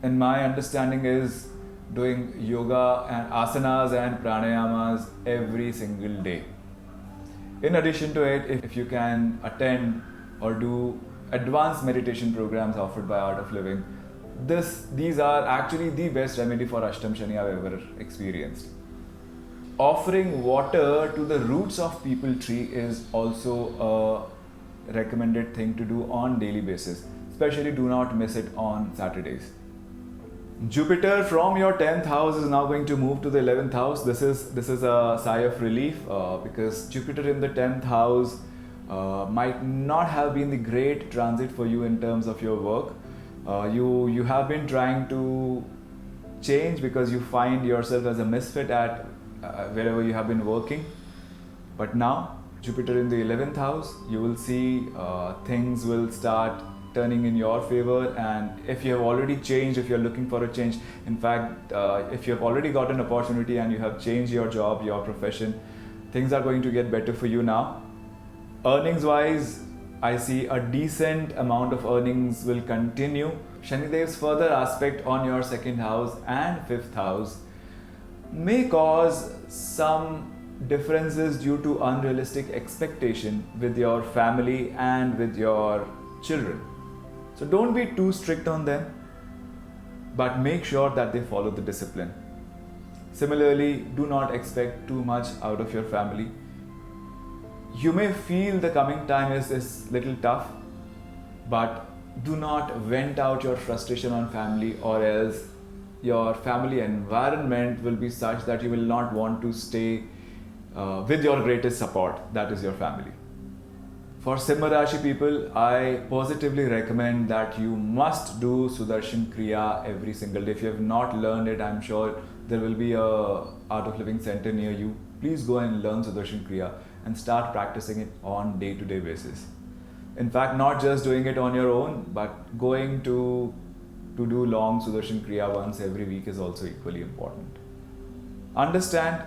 in my understanding, is doing yoga and asanas and pranayamas every single day. In addition to it, if you can attend or do advanced meditation programs offered by Art of Living, these are actually the best remedy for Ashtam Shani I've ever experienced. Offering water to the roots of people tree is also a recommended thing to do on daily basis. Especially do not miss it on Saturdays. Jupiter from your 10th house is now going to move to the 11th house. This is a sigh of relief because Jupiter in the 10th house might not have been the great transit for you in terms of your work. You have been trying to change because you find yourself as a misfit at wherever you have been working. But now, Jupiter in the 11th house, you will see things will start turning in your favor. And if you have already changed, if you're looking for a change, in fact, if you have already got an opportunity and you have changed your job, your profession, things are going to get better for you now. Earnings wise, I see a decent amount of earnings will continue. Shani Dev's further aspect on your 2nd house and 5th house may cause some differences due to unrealistic expectation with your family and with your children. So don't be too strict on them, but make sure that they follow the discipline. Similarly, do not expect too much out of your family. You may feel the coming time is little tough, but do not vent out your frustration on family, or else your family environment will be such that you will not want to stay with your greatest support, that is your family. For Simha Rashi people, I positively recommend that you must do Sudarshan Kriya every single day. If you have not learned it, I'm sure there will be a Art of Living center near you. Please go and learn Sudarshan Kriya and start practicing it on day-to-day basis. In fact, not just doing it on your own, but going to do long Sudarshan Kriya once every week is also equally important. Understand,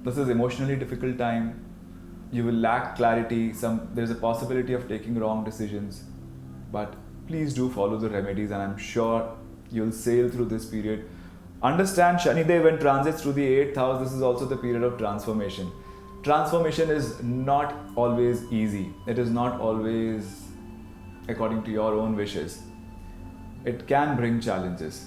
this is emotionally difficult time. you will lack clarity, there's a possibility of taking wrong decisions, but please do follow the remedies, and I'm sure you'll sail through this period. Understand, Shani Dev when transits through the 8th house, this is also the period of transformation. Transformation is not always easy. It is not always according to your own wishes. It can bring challenges.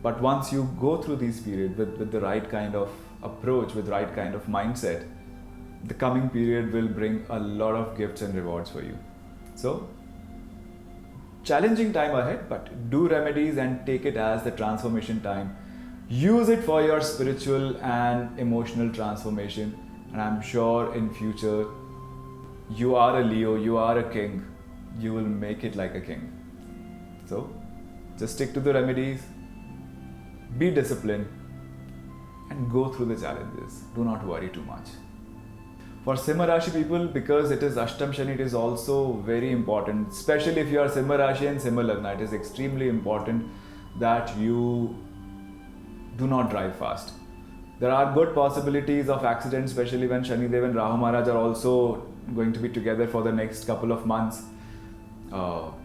But once you go through these periods with the right kind of approach, with the right kind of mindset, the coming period will bring a lot of gifts and rewards for you. So, challenging time ahead, but do remedies and take it as the transformation time. Use it for your spiritual and emotional transformation. And I'm sure in future, you are a Leo, you are a king, you will make it like a king. So, just stick to the remedies, be disciplined, and go through the challenges. Do not worry too much. For Simha Rashi people, because it is Ashtam Shani, it is also very important, especially if you are Simha Rashi and Simha Lagna, it is extremely important that you do not drive fast. There are good possibilities of accidents, especially when Shani Dev and Rahu Maharaj are also going to be together for the next couple of months.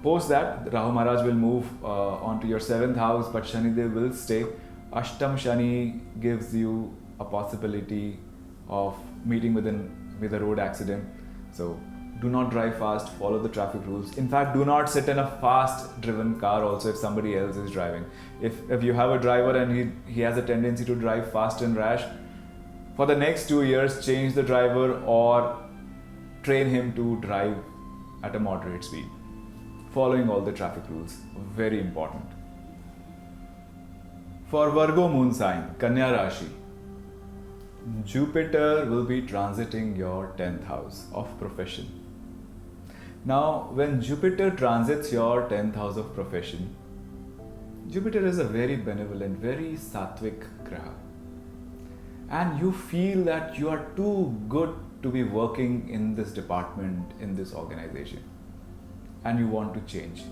Post that, Rahu Maharaj will move onto your 7th house, but Shani Dev will stay. Ashtam Shani gives you a possibility of meeting with a road accident. So do not drive fast, follow the traffic rules. In fact, do not sit in a fast driven car also if somebody else is driving. If you have a driver and he has a tendency to drive fast and rash, for the next 2 years, change the driver or train him to drive at a moderate speed. Following all the traffic rules, very important. For Virgo moon sign, Kanya Rashi, Jupiter will be transiting your 10th house of profession. Now, when Jupiter transits your 10th house of profession, Jupiter is a very benevolent, very sattvic graha. And you feel that you are too good to be working in this department, in this organization. And you want to change.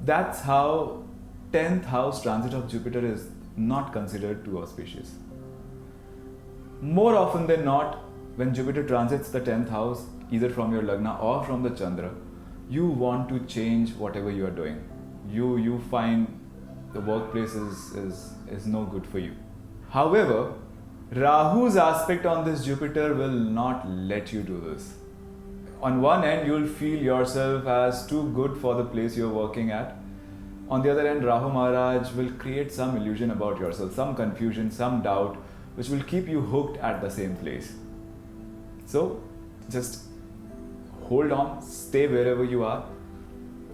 That's how 10th house transit of Jupiter is not considered too auspicious. More often than not, when Jupiter transits the 10th house, either from your Lagna or from the Chandra, you want to change whatever you are doing. You find the workplace is no good for you. However, Rahu's aspect on this Jupiter will not let you do this. On one end, you'll feel yourself as too good for the place you're working at. On the other end, Rahu Maharaj will create some illusion about yourself, some confusion, some doubt, which will keep you hooked at the same place. So, just hold on, stay wherever you are,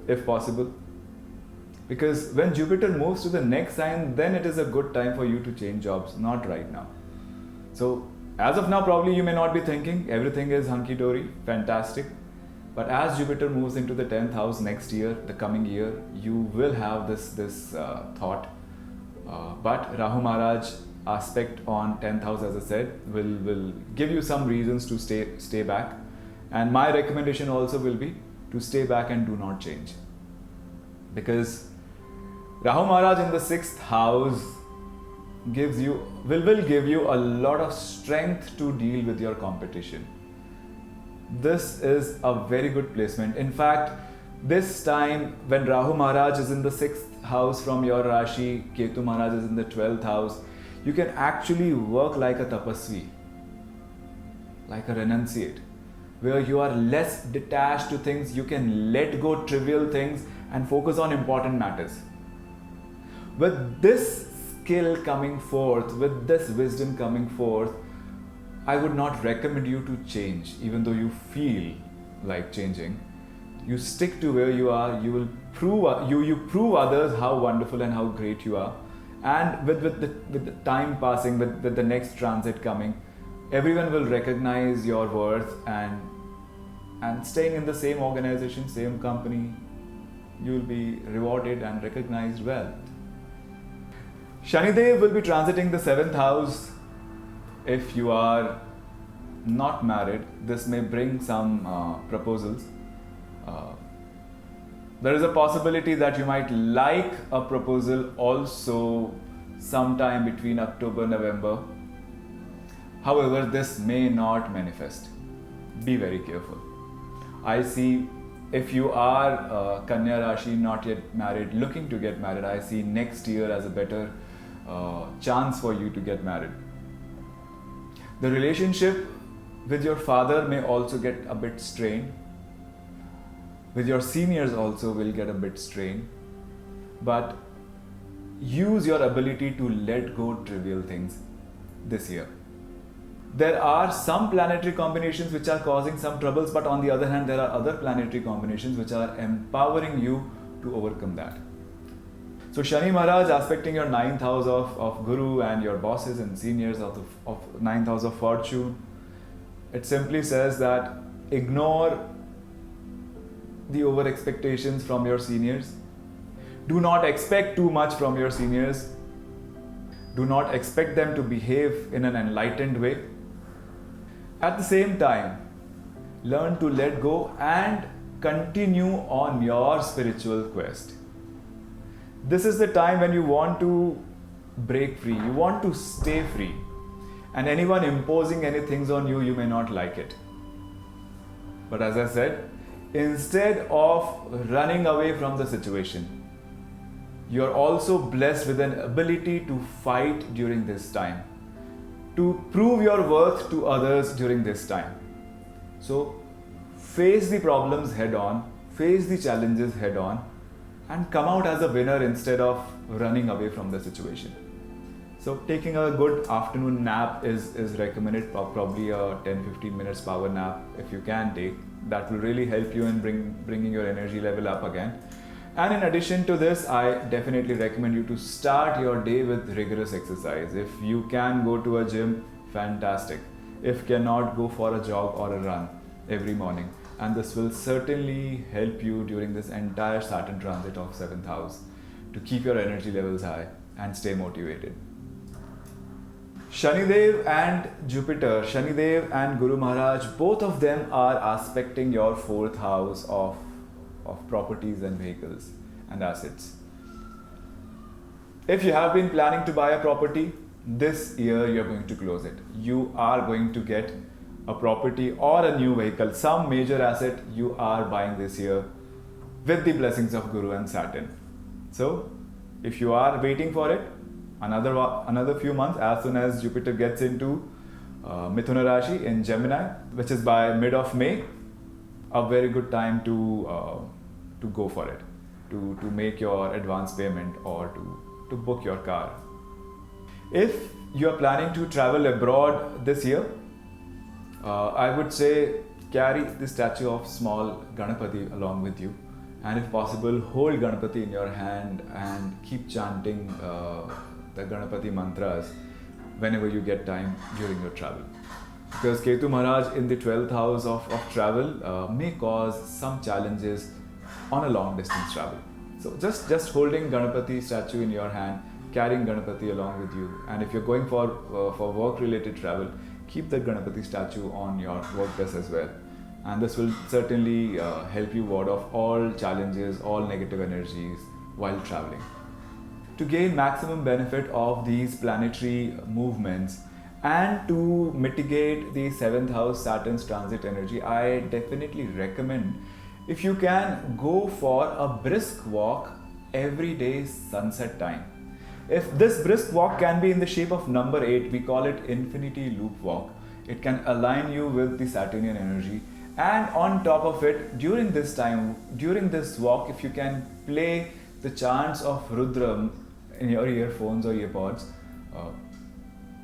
if possible. Because when Jupiter moves to the next sign, then it is a good time for you to change jobs, not right now. So, as of now, probably you may not be thinking everything is hunky-dory, fantastic. But as Jupiter moves into the 10th house next year, the coming year, you will have this thought. But Rahu Maharaj aspect on 10th house, as I said, will give you some reasons to stay back. And my recommendation also will be to stay back and do not change. Because Rahu Maharaj in the 6th house will give you a lot of strength to deal with your competition. This is a very good placement. In fact, this time when Rahu Maharaj is in the 6th house from your Rashi, Ketu Maharaj is in the 12th house, you can actually work like a tapasvi, like a renunciate, where you are less detached to things. You can let go trivial things and focus on important matters. With this skill coming forth, with this wisdom coming forth, I would not recommend you to change, even though you feel like changing. You stick to where you are. You will prove others how wonderful and how great you are. And with the time passing, with the next transit coming, everyone will recognize your worth, and staying in the same organization, same company, you will be rewarded and recognized well. Shani Dev will be transiting the 7th house. If you are not married, this may bring some proposals. There is a possibility that you might like a proposal also sometime between October, November. However, this may not manifest. be very careful. I see if you are Kanya Rashi, not yet married, looking to get married, I see next year as a better chance for you to get married. The relationship with your father may also get a bit strained. With your seniors also will get a bit strained. But use your ability to let go trivial things this year. There are some planetary combinations which are causing some troubles, but on the other hand, there are other planetary combinations which are empowering you to overcome that. So Shani Maharaj aspecting your 9th house of Guru and your bosses and seniors of 9th house of Fortune, it simply says that ignore the over expectations from your seniors. Do not expect too much from your seniors. Do not expect them to behave in an enlightened way. At the same time, learn to let go and continue on your spiritual quest. This is the time when you want to break free, you want to stay free. And anyone imposing any things on you, you may not like it. But as I said, instead of running away from the situation, you are also blessed with an ability to fight during this time, to prove your worth to others during this time. So face the problems head on, face the challenges head on, and come out as a winner instead of running away from the situation. So taking a good afternoon nap is recommended, probably a 10-15 minutes power nap if you can take. That will really help you in bringing your energy level up again. And in addition to this, I definitely recommend you to start your day with rigorous exercise. If you can go to a gym, fantastic. If cannot, go for a jog or a run every morning. And this will certainly help you during this entire Saturn transit of 7th house to keep your energy levels high and stay motivated. Shanidev and Jupiter, Shanidev and Guru Maharaj, both of them are aspecting your 4th house of properties and vehicles and assets. If you have been planning to buy a property, this year you are going to close it. You are going to get a property or a new vehicle, some major asset you are buying this year with the blessings of Guru and Saturn. So if you are waiting for it, another few months, as soon as Jupiter gets into Mithuna Rashi in Gemini, which is by mid of May, a very good time to go for it, to make your advance payment or to book your car. If you are planning to travel abroad this year, I would say carry the statue of small Ganapati along with you, and if possible, hold Ganapati in your hand and keep chanting the Ganapati mantras whenever you get time during your travel. Because Ketu Maharaj in the 12th house of travel may cause some challenges on a long distance travel. So just holding Ganapati statue in your hand, carrying Ganapati along with you, and if you're going for work related travel, keep the Ganapati statue on your work dress as well. And this will certainly help you ward off all challenges, all negative energies while traveling. To gain maximum benefit of these planetary movements and to mitigate the 7th house Saturn's transit energy, I definitely recommend, if you can, go for a brisk walk every day sunset time. If this brisk walk can be in the shape of number 8, we call it infinity loop walk. It can align you with the Saturnian energy. And on top of it, during this time, during this walk, if you can play the chants of Rudra in your earphones or earpods,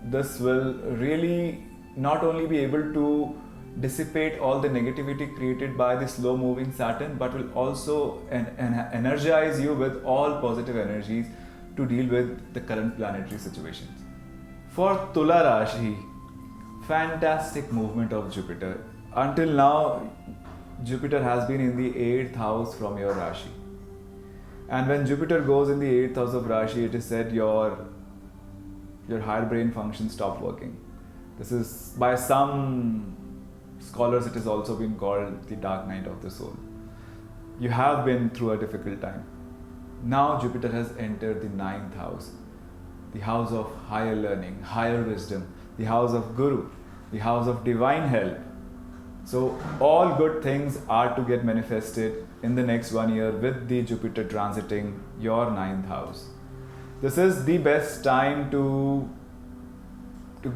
this will really not only be able to dissipate all the negativity created by the slow moving Saturn, but will also energize you with all positive energies to deal with the current planetary situations. For Tula Rashi, fantastic movement of Jupiter. Until now, Jupiter has been in the 8th house from your Rashi. And when Jupiter goes in the 8th house of Rashi, it is said your higher brain functions stop working. This is, by some scholars, it has also been called the dark night of the soul. You have been through a difficult time. Now Jupiter has entered the 9th house, the house of higher learning, higher wisdom, the house of Guru, the house of divine help. So all good things are to get manifested in the next 1 year with the Jupiter transiting your 9th house. This is the best time to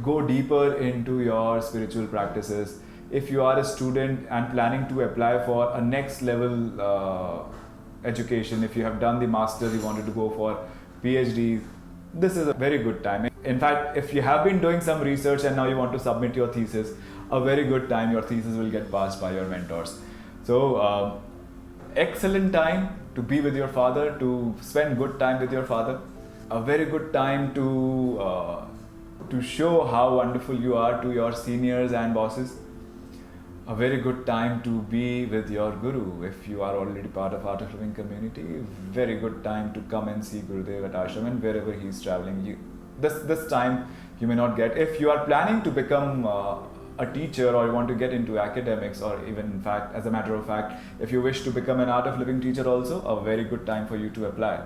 go deeper into your spiritual practices. If you are a student and planning to apply for a next level education, if you have done the master's, you wanted to go for PhD, this is a very good time. In fact, if you have been doing some research and now you want to submit your thesis, a very good time, your thesis will get passed by your mentors. So excellent time to be with your father, to spend good time with your father. A very good time to show how wonderful you are to your seniors and bosses. A very good time to be with your guru if you are already part of Art of Living community. Very good time to come and see Gurudev at ashram and wherever he is traveling. This time you may not get. If you are planning to become a teacher, or you want to get into academics, or even in fact, as a matter of fact, if you wish to become an Art of Living teacher also, a very good time for you to apply.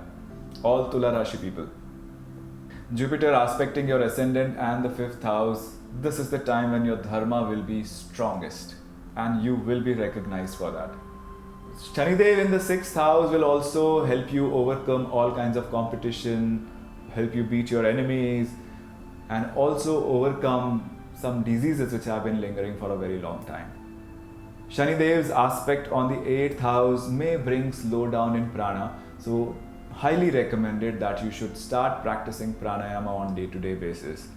All Tula Rashi people. Jupiter aspecting your ascendant and the 5th house, this is the time when your dharma will be strongest and you will be recognized for that. Shani Dev in the 6th house will also help you overcome all kinds of competition, help you beat your enemies, and also overcome some diseases which have been lingering for a very long time. Shani Dev's aspect on the 8th house may bring slowdown in prana, so highly recommended that you should start practicing pranayama on day-to-day basis,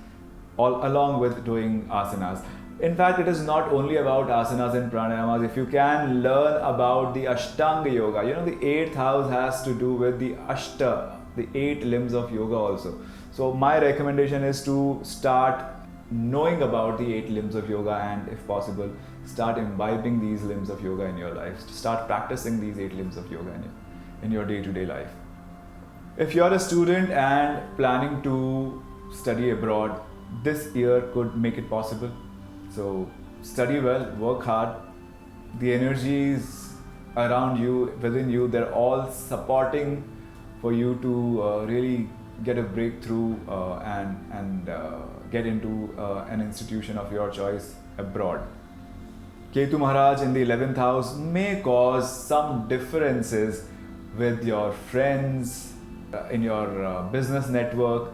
all along with doing asanas. In fact, it is not only about asanas and pranayamas. If you can learn about the Ashtanga yoga, the 8th house has to do with the Ashta, the 8 limbs of yoga also. So my recommendation is to start knowing about the 8 limbs of yoga, and if possible, start imbibing these limbs of yoga in your life. Start practicing these 8 limbs of yoga in your day-to-day life. If you are a student and planning to study abroad, this year could make it possible. So study well, work hard. The energies around you, within you, they're all supporting for you to really get a breakthrough and get into an institution of your choice abroad. Ketu Maharaj in the 11th house may cause some differences with your friends, in your business network.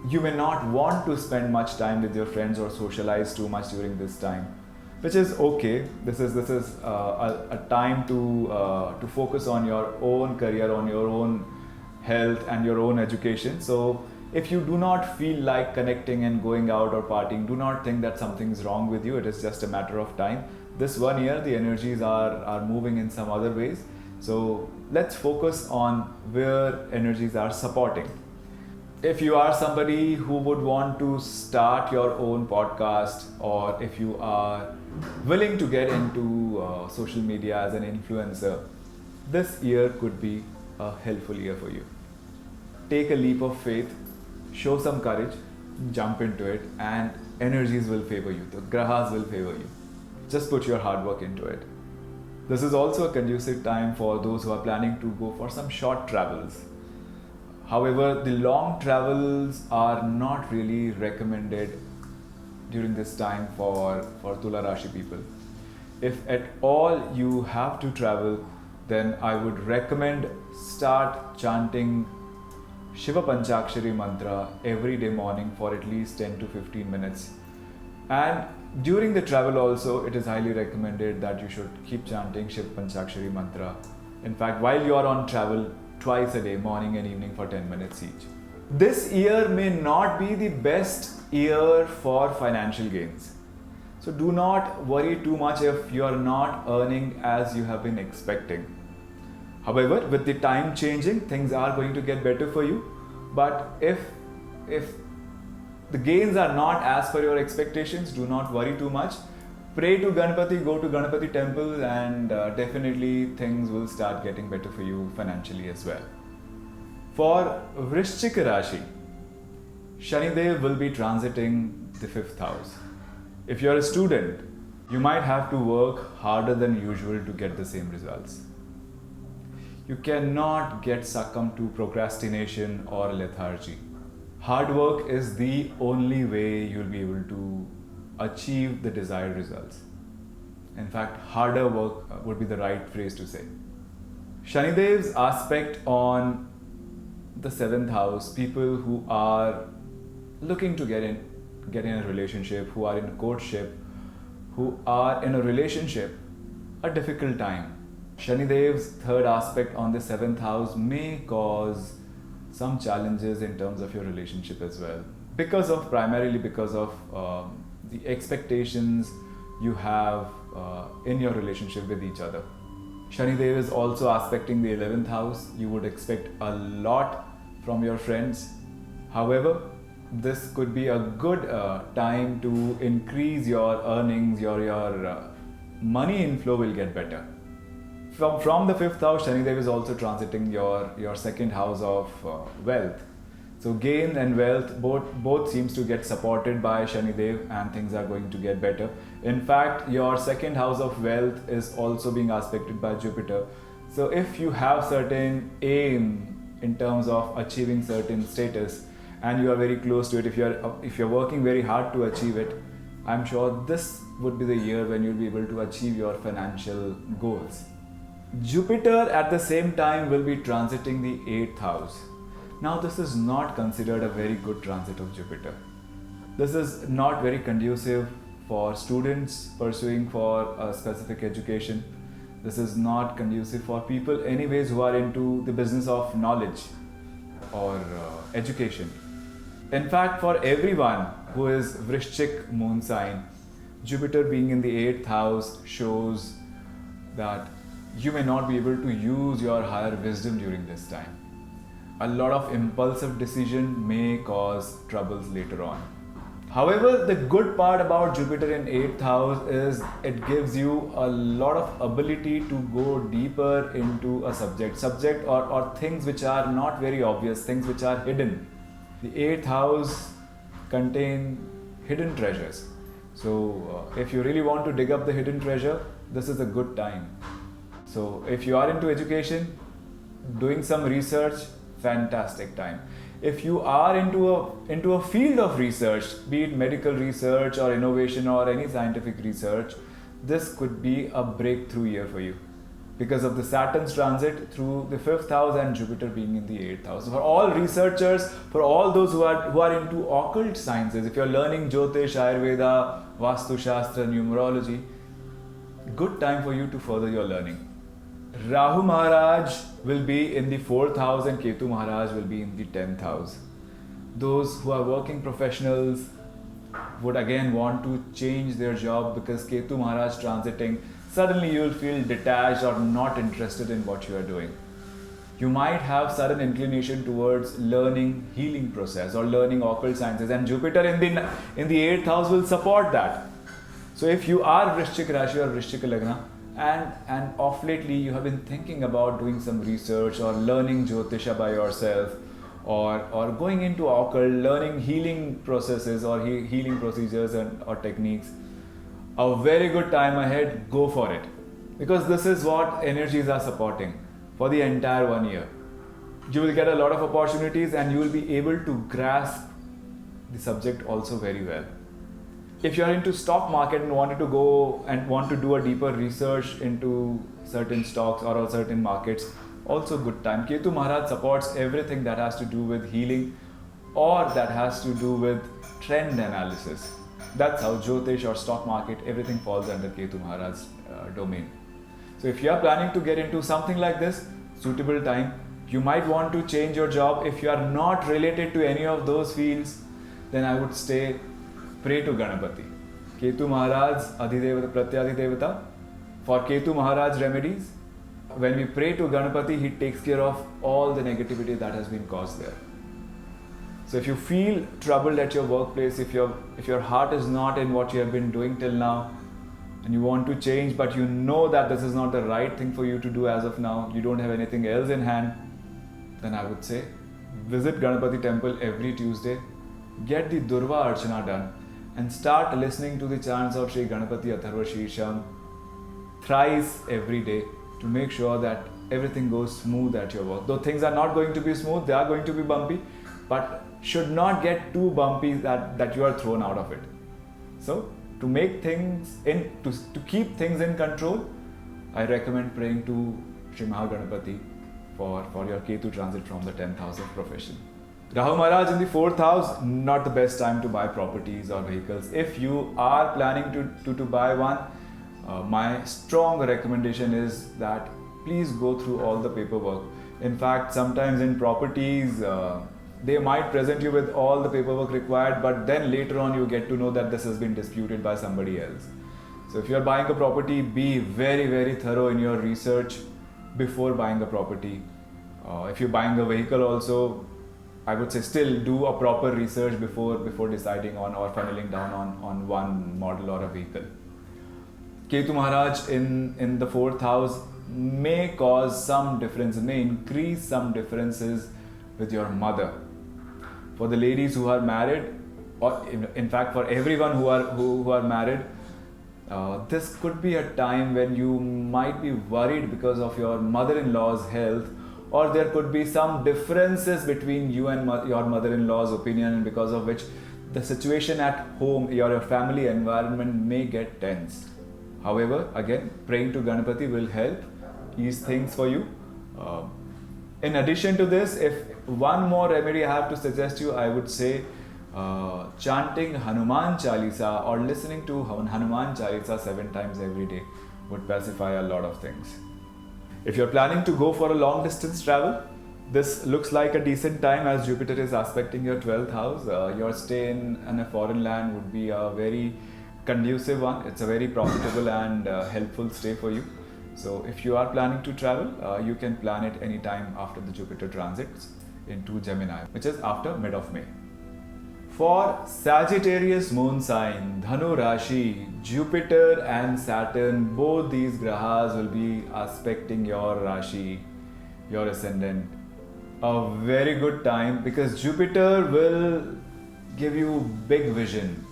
You may not want to spend much time with your friends or socialize too much during this time, which is okay. This is a time to focus on your own career, on your own health and your own education. So if you do not feel like connecting and going out or partying, do not think that something is wrong with you. It is just a matter of time. This 1 year, the energies are moving in some other ways. So let's focus on where energies are supporting. If you are somebody who would want to start your own podcast, or if you are willing to get into social media as an influencer, this year could be a helpful year for you. Take a leap of faith, show some courage, jump into it, and energies will favor you. The Grahas will favor you. Just put your hard work into it. This is also a conducive time for those who are planning to go for some short travels. However, the long travels are not really recommended during this time for Tula Rashi people. If at all you have to travel, then I would recommend start chanting Shiva Panchakshari mantra every day morning for at least 10 to 15 minutes. And during the travel also, it is highly recommended that you should keep chanting Shiva Panchakshari mantra. In fact, while you are on travel, twice a day, morning and evening for 10 minutes each. This year may not be the best year for financial gains. So do not worry too much if you are not earning as you have been expecting. However, with the time changing, things are going to get better for you. But if the gains are not as per your expectations, do not worry too much. Pray to Ganpati, go to Ganpati temple, and definitely things will start getting better for you financially as well. For Vrishchika Rashi, Shani Dev will be transiting the 5th house. If you are a student, you might have to work harder than usual to get the same results. You cannot get succumbed to procrastination or lethargy. Hard work is the only way you'll be able to achieve the desired results. In fact, harder work would be the right phrase to say. Shanidev's aspect on the 7th house, people who are looking to get in a relationship, who are in a courtship, who are in a relationship, a difficult time. Shanidev's third aspect on the 7th house may cause some challenges in terms of your relationship as well, primarily because of the expectations you have in your relationship with each other. Shanidev is also aspecting the 11th house. You would expect a lot from your friends. However, this could be a good time to increase your earnings, your money inflow will get better. From the 5th house, Shanidev is also transiting your 2nd house of wealth. So gain and wealth both seems to get supported by Shanidev, and things are going to get better. In fact, your 2nd house of wealth is also being aspected by Jupiter. So if you have certain aim in terms of achieving certain status and you are very close to it, if you're working very hard to achieve it, I'm sure this would be the year when you'll be able to achieve your financial goals. Jupiter at the same time will be transiting the 8th house. Now this is not considered a very good transit of Jupiter. This is not very conducive for students pursuing for a specific education. This is not conducive for people anyways who are into the business of knowledge or education. In fact, for everyone who is Vrishchik moon sign, Jupiter being in the 8th house shows that you may not be able to use your higher wisdom during this time. A lot of impulsive decision may cause troubles later on. However, the good part about Jupiter in 8th house is it gives you a lot of ability to go deeper into a subject or things which are not very obvious, things which are hidden. The 8th house contain hidden treasures. So if you really want to dig up the hidden treasure, this is a good time. So if you are into education, doing some research, fantastic time. If you are into a field of research, be it medical research or innovation or any scientific research, this could be a breakthrough year for you because of the Saturn's transit through the 5th house and Jupiter being in the 8th house. So for all researchers, for all those who are into occult sciences, if you're learning Jyotiṣ, Ayurveda, Vāstu Shastra, numerology, good time for you to further your learning. Rahu Maharaj will be in the 4th house and Ketu Maharaj will be in the 10th house. Those who are working professionals would again want to change their job because Ketu Maharaj transiting, suddenly you will feel detached or not interested in what you are doing. You might have sudden inclination towards learning healing process or learning occult sciences, and Jupiter in the 8th house will support that. So if you are Vrishchik Rashi or Vrishchik Lagna, and of lately you have been thinking about doing some research or learning Jyotiṣa by yourself or going into occult, learning healing processes or healing procedures or techniques, a very good time ahead, go for it. Because this is what energies are supporting for the entire 1 year. You will get a lot of opportunities and you will be able to grasp the subject also very well. If you are into stock market and want to do a deeper research into certain stocks or certain markets, also good time. Ketu Maharaj supports everything that has to do with healing or that has to do with trend analysis. That's how Jyotish or stock market, everything falls under Ketu Maharaj's domain. So if you are planning to get into something like this, suitable time. You might want to change your job. If you are not related to any of those fields, then I would say pray to Ganapati. Ketu Maharaj, Adhidevata, Pratyadhidevata. For Ketu Maharaj remedies, when we pray to Ganapati, he takes care of all the negativity that has been caused there. So if you feel troubled at your workplace, if your heart is not in what you have been doing till now, and you want to change, but you know that this is not the right thing for you to do as of now, you don't have anything else in hand, then I would say visit Ganapati temple every Tuesday, get the Durva Archana done, and start listening to the chants of Shri Ganapati Atharva Shirsham thrice every day to make sure that everything goes smooth at your work. Though things are not going to be smooth, they are going to be bumpy, but should not get too bumpy that you are thrown out of it. So to make things to keep things in control, I recommend praying to Shri Mahaganapati for your Ketu transit from the 10th house of profession. Rahu Maharaj in the 4th house, not the best time to buy properties or vehicles. If you are planning to buy one, my strong recommendation is that please go through all the paperwork. In fact, sometimes in properties, they might present you with all the paperwork required, but then later on you get to know that this has been disputed by somebody else. So if you are buying a property, be very, very thorough in your research before buying a property. If you're buying a vehicle also, I would say still do a proper research before deciding on or funneling down on one model or a vehicle. Ketu Maharaj in the 4th house may cause some difference, may increase some differences with your mother. For the ladies who are married, or in fact for everyone who are married, this could be a time when you might be worried because of your mother-in-law's health, or there could be some differences between you and your mother-in-law's opinion, because of which the situation at home, your family environment may get tense. However, again, praying to Ganapati will help ease things for you. In addition to this, if one more remedy I have to suggest you, I would say chanting Hanuman Chalisa or listening to Hanuman Chalisa 7 times every day would pacify a lot of things. If you're planning to go for a long distance travel, this looks like a decent time as Jupiter is aspecting your 12th house. Your stay in a foreign land would be a very conducive one. It's a very profitable and helpful stay for you. So if you are planning to travel, you can plan it anytime after the Jupiter transits into Gemini, which is after mid of May. For Sagittarius moon sign, Dhanu Rashi, Jupiter and Saturn, both these Grahas will be aspecting your Rashi, your Ascendant. A very good time because Jupiter will give you big vision.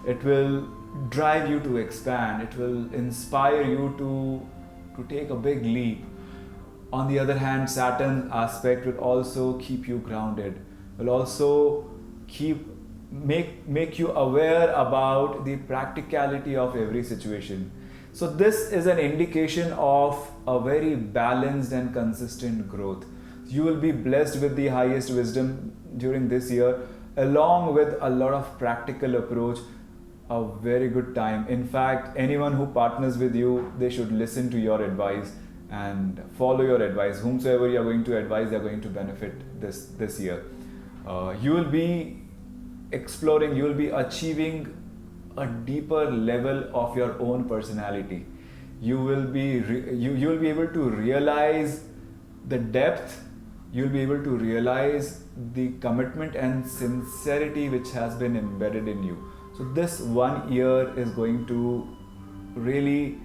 It will drive you to expand. It will inspire you to take a big leap. On the other hand, Saturn aspect will also keep you grounded, will also make you aware about the practicality of every situation. So this is an indication of a very balanced and consistent growth. You will be blessed with the highest wisdom during this year, along with a lot of practical approach. A very good time. In fact, anyone who partners with you, they should listen to your advice and follow your advice. Whomsoever you are going to advise, they are going to benefit this year. You will be exploring, you will be achieving a deeper level of your own personality. You will be able to realize the depth. You will be able to realize the commitment and sincerity which has been embedded in you. So this 1 year is going to really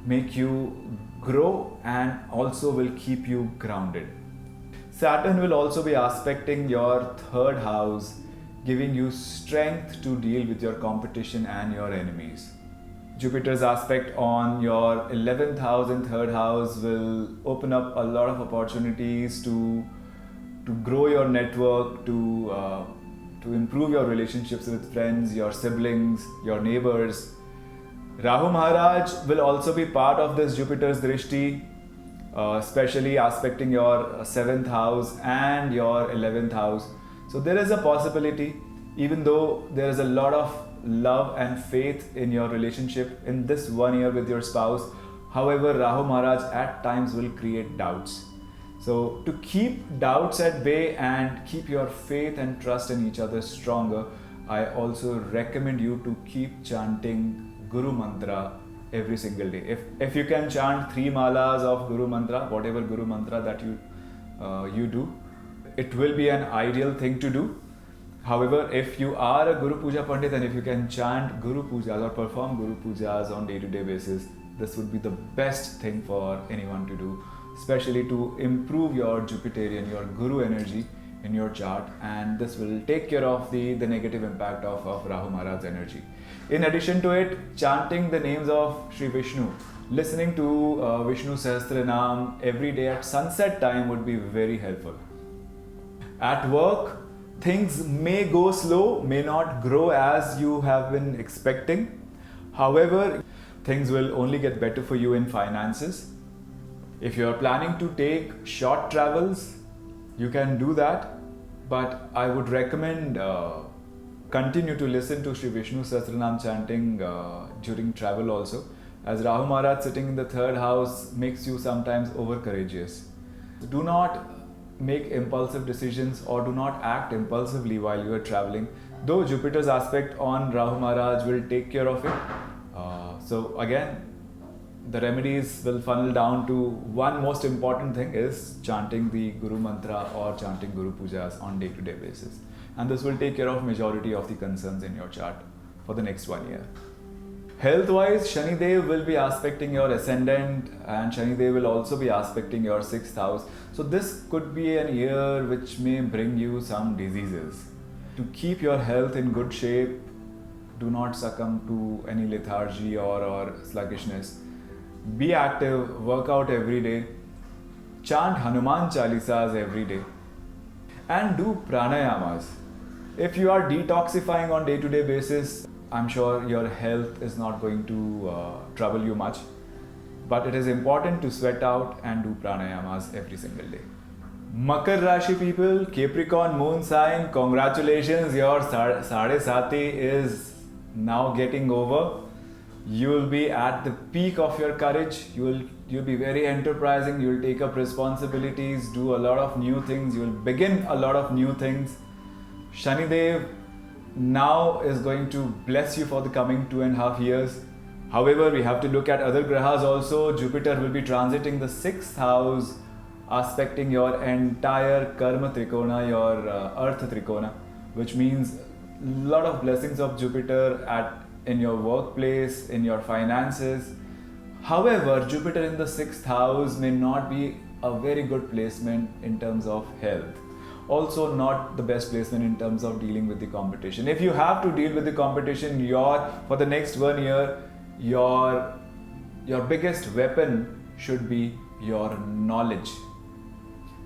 make you grow and also will keep you grounded. Saturn will also be aspecting your 3rd house, giving you strength to deal with your competition and your enemies. Jupiter's aspect on your 11th house and 3rd house will open up a lot of opportunities to grow your network, to improve your relationships with friends, your siblings, your neighbors. Rahu Maharaj will also be part of this Jupiter's Drishti, especially aspecting your 7th house and your 11th house. So there is a possibility, even though there is a lot of love and faith in your relationship in this 1 year with your spouse, however, Rahu Maharaj at times will create doubts. So to keep doubts at bay and keep your faith and trust in each other stronger, I also recommend you to keep chanting Guru Mantra every single day. If you can chant 3 malas of Guru Mantra, whatever Guru Mantra that you do, it will be an ideal thing to do. However, if you are a Guru Puja Pandit and if you can chant Guru Pujas or perform Guru Pujas on day-to-day basis, this would be the best thing for anyone to do, especially to improve your Jupiterian, your Guru energy in your chart, and this will take care of the negative impact of Rahu Maharaj's energy. In addition to it, chanting the names of Sri Vishnu, listening to Vishnu Sahasranam every day at sunset time would be very helpful. At work, things may go slow, may not grow as you have been expecting. However, things will only get better for you in finances. If you are planning to take short travels, you can do that, but I would recommend continue to listen to Shri Vishnu Sahasranam chanting during travel also, as Rahu Maharaj sitting in the third house makes you sometimes over courageous. Do not make impulsive decisions or do not act impulsively while you are traveling, though Jupiter's aspect on Rahu Maharaj will take care of it. So again, the remedies will funnel down to one most important thing is chanting the Guru Mantra or chanting Guru Pujas on day-to-day basis. And this will take care of majority of the concerns in your chart for the next 1 year. Health-wise, Shani Dev will be aspecting your Ascendant and Shani Dev will also be aspecting your 6th house. So this could be a year which may bring you some diseases. To keep your health in good shape, do not succumb to any lethargy or sluggishness. Be active, work out every day, chant Hanuman Chalisas every day, and do pranayamas. If you are detoxifying on day-to-day basis, I'm sure your health is not going to trouble you much, but it is important to sweat out and do pranayamas every single day. Makar Rashi people, Capricorn moon sign, congratulations, your Sade Sati is now getting over. You will be at the peak of your courage. You'll be very enterprising. You'll take up responsibilities, do a lot of new things. You'll begin a lot of new things. Shani Dev now is going to bless you for the coming 2.5 years. However, we have to look at other Grahas also. Jupiter will be transiting the 6th house, aspecting your entire Karma Trikona, your Earth Trikona, which means a lot of blessings of Jupiter in your workplace, in your finances. However, Jupiter in the 6th house may not be a very good placement in terms of health. Also not the best placement in terms of dealing with the competition. If you have to deal with the competition, for the next 1 year, your biggest weapon should be your knowledge.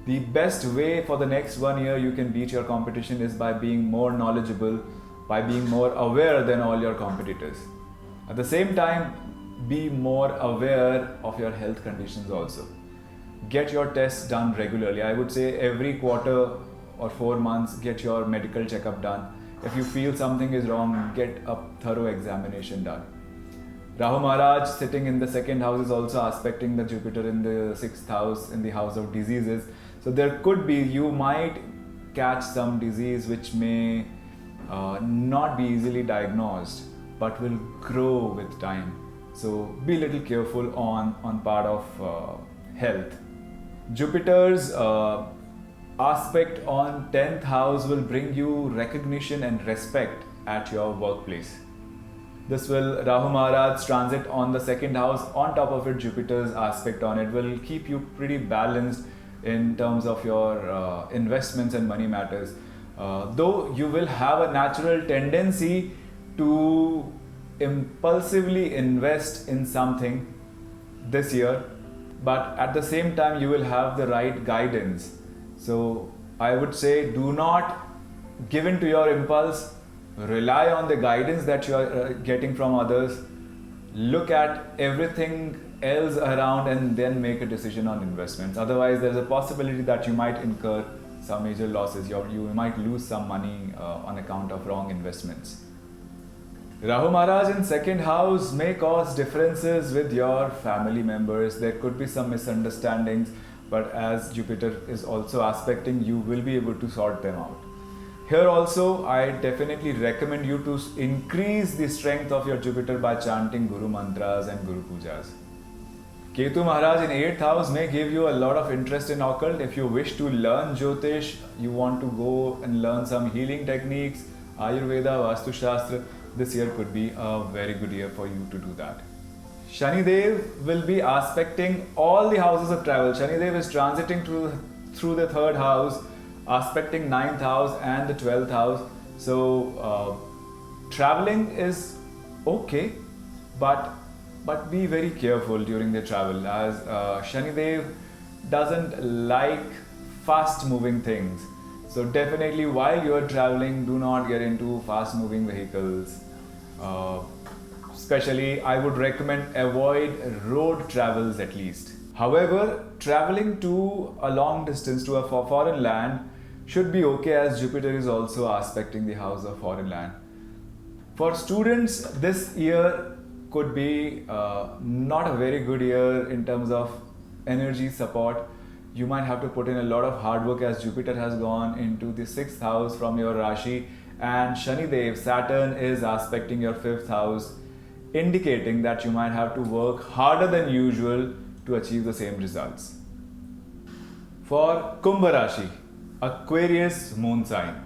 The best way for the next 1 year you can beat your competition is by being more knowledgeable, by being more aware than all your competitors. At the same time, be more aware of your health conditions also. Get your tests done regularly. I would say every quarter or 4 months, get your medical checkup done. If you feel something is wrong, get a thorough examination done. Rahu Maharaj sitting in the 2nd house is also aspecting the Jupiter in the 6th house, in the house of diseases. So there could be, you might catch some disease which may not be easily diagnosed, but will grow with time. So be a little careful on part of health. Jupiter's aspect on 10th house will bring you recognition and respect at your workplace. This will, Rahu Maharaj transit on the 2nd house, on top of it Jupiter's aspect on it will keep you pretty balanced in terms of your investments and money matters. Though you will have a natural tendency to impulsively invest in something this year, but at the same time you will have the right guidance. So I would say do not give in to your impulse, rely on the guidance that you are getting from others, look at everything else around and then make a decision on investments. Otherwise there is a possibility that you might incur some major losses, you might lose some money on account of wrong investments. Rahu Maharaj in 2nd house may cause differences with your family members. There could be some misunderstandings, but as Jupiter is also aspecting, you will be able to sort them out. Here also, I definitely recommend you to increase the strength of your Jupiter by chanting Guru Mantras and Guru Pujas. Ketu Maharaj in 8th house may give you a lot of interest in occult. If you wish to learn Jyotish, you want to go and learn some healing techniques, Ayurveda, Vāstu Shastra, this year could be a very good year for you to do that. Shani Dev will be aspecting all the houses of travel. Shani Dev is transiting through the 3rd house, aspecting 9th house and the 12th house. So traveling is okay, but be very careful during the travel, as Shani Dev doesn't like fast moving things. So definitely while you are traveling, do not get into fast moving vehicles. especially, I would recommend avoid road travels at least. However, traveling to a long distance to a foreign land should be okay, as Jupiter is also aspecting the house of foreign land. For students, this year could be not a very good year in terms of energy support. You might have to put in a lot of hard work, as Jupiter has gone into the 6th house from your Rashi, and Shani Dev, Saturn, is aspecting your 5th house, indicating that you might have to work harder than usual to achieve the same results. For Kumbh Rashi, Aquarius moon sign.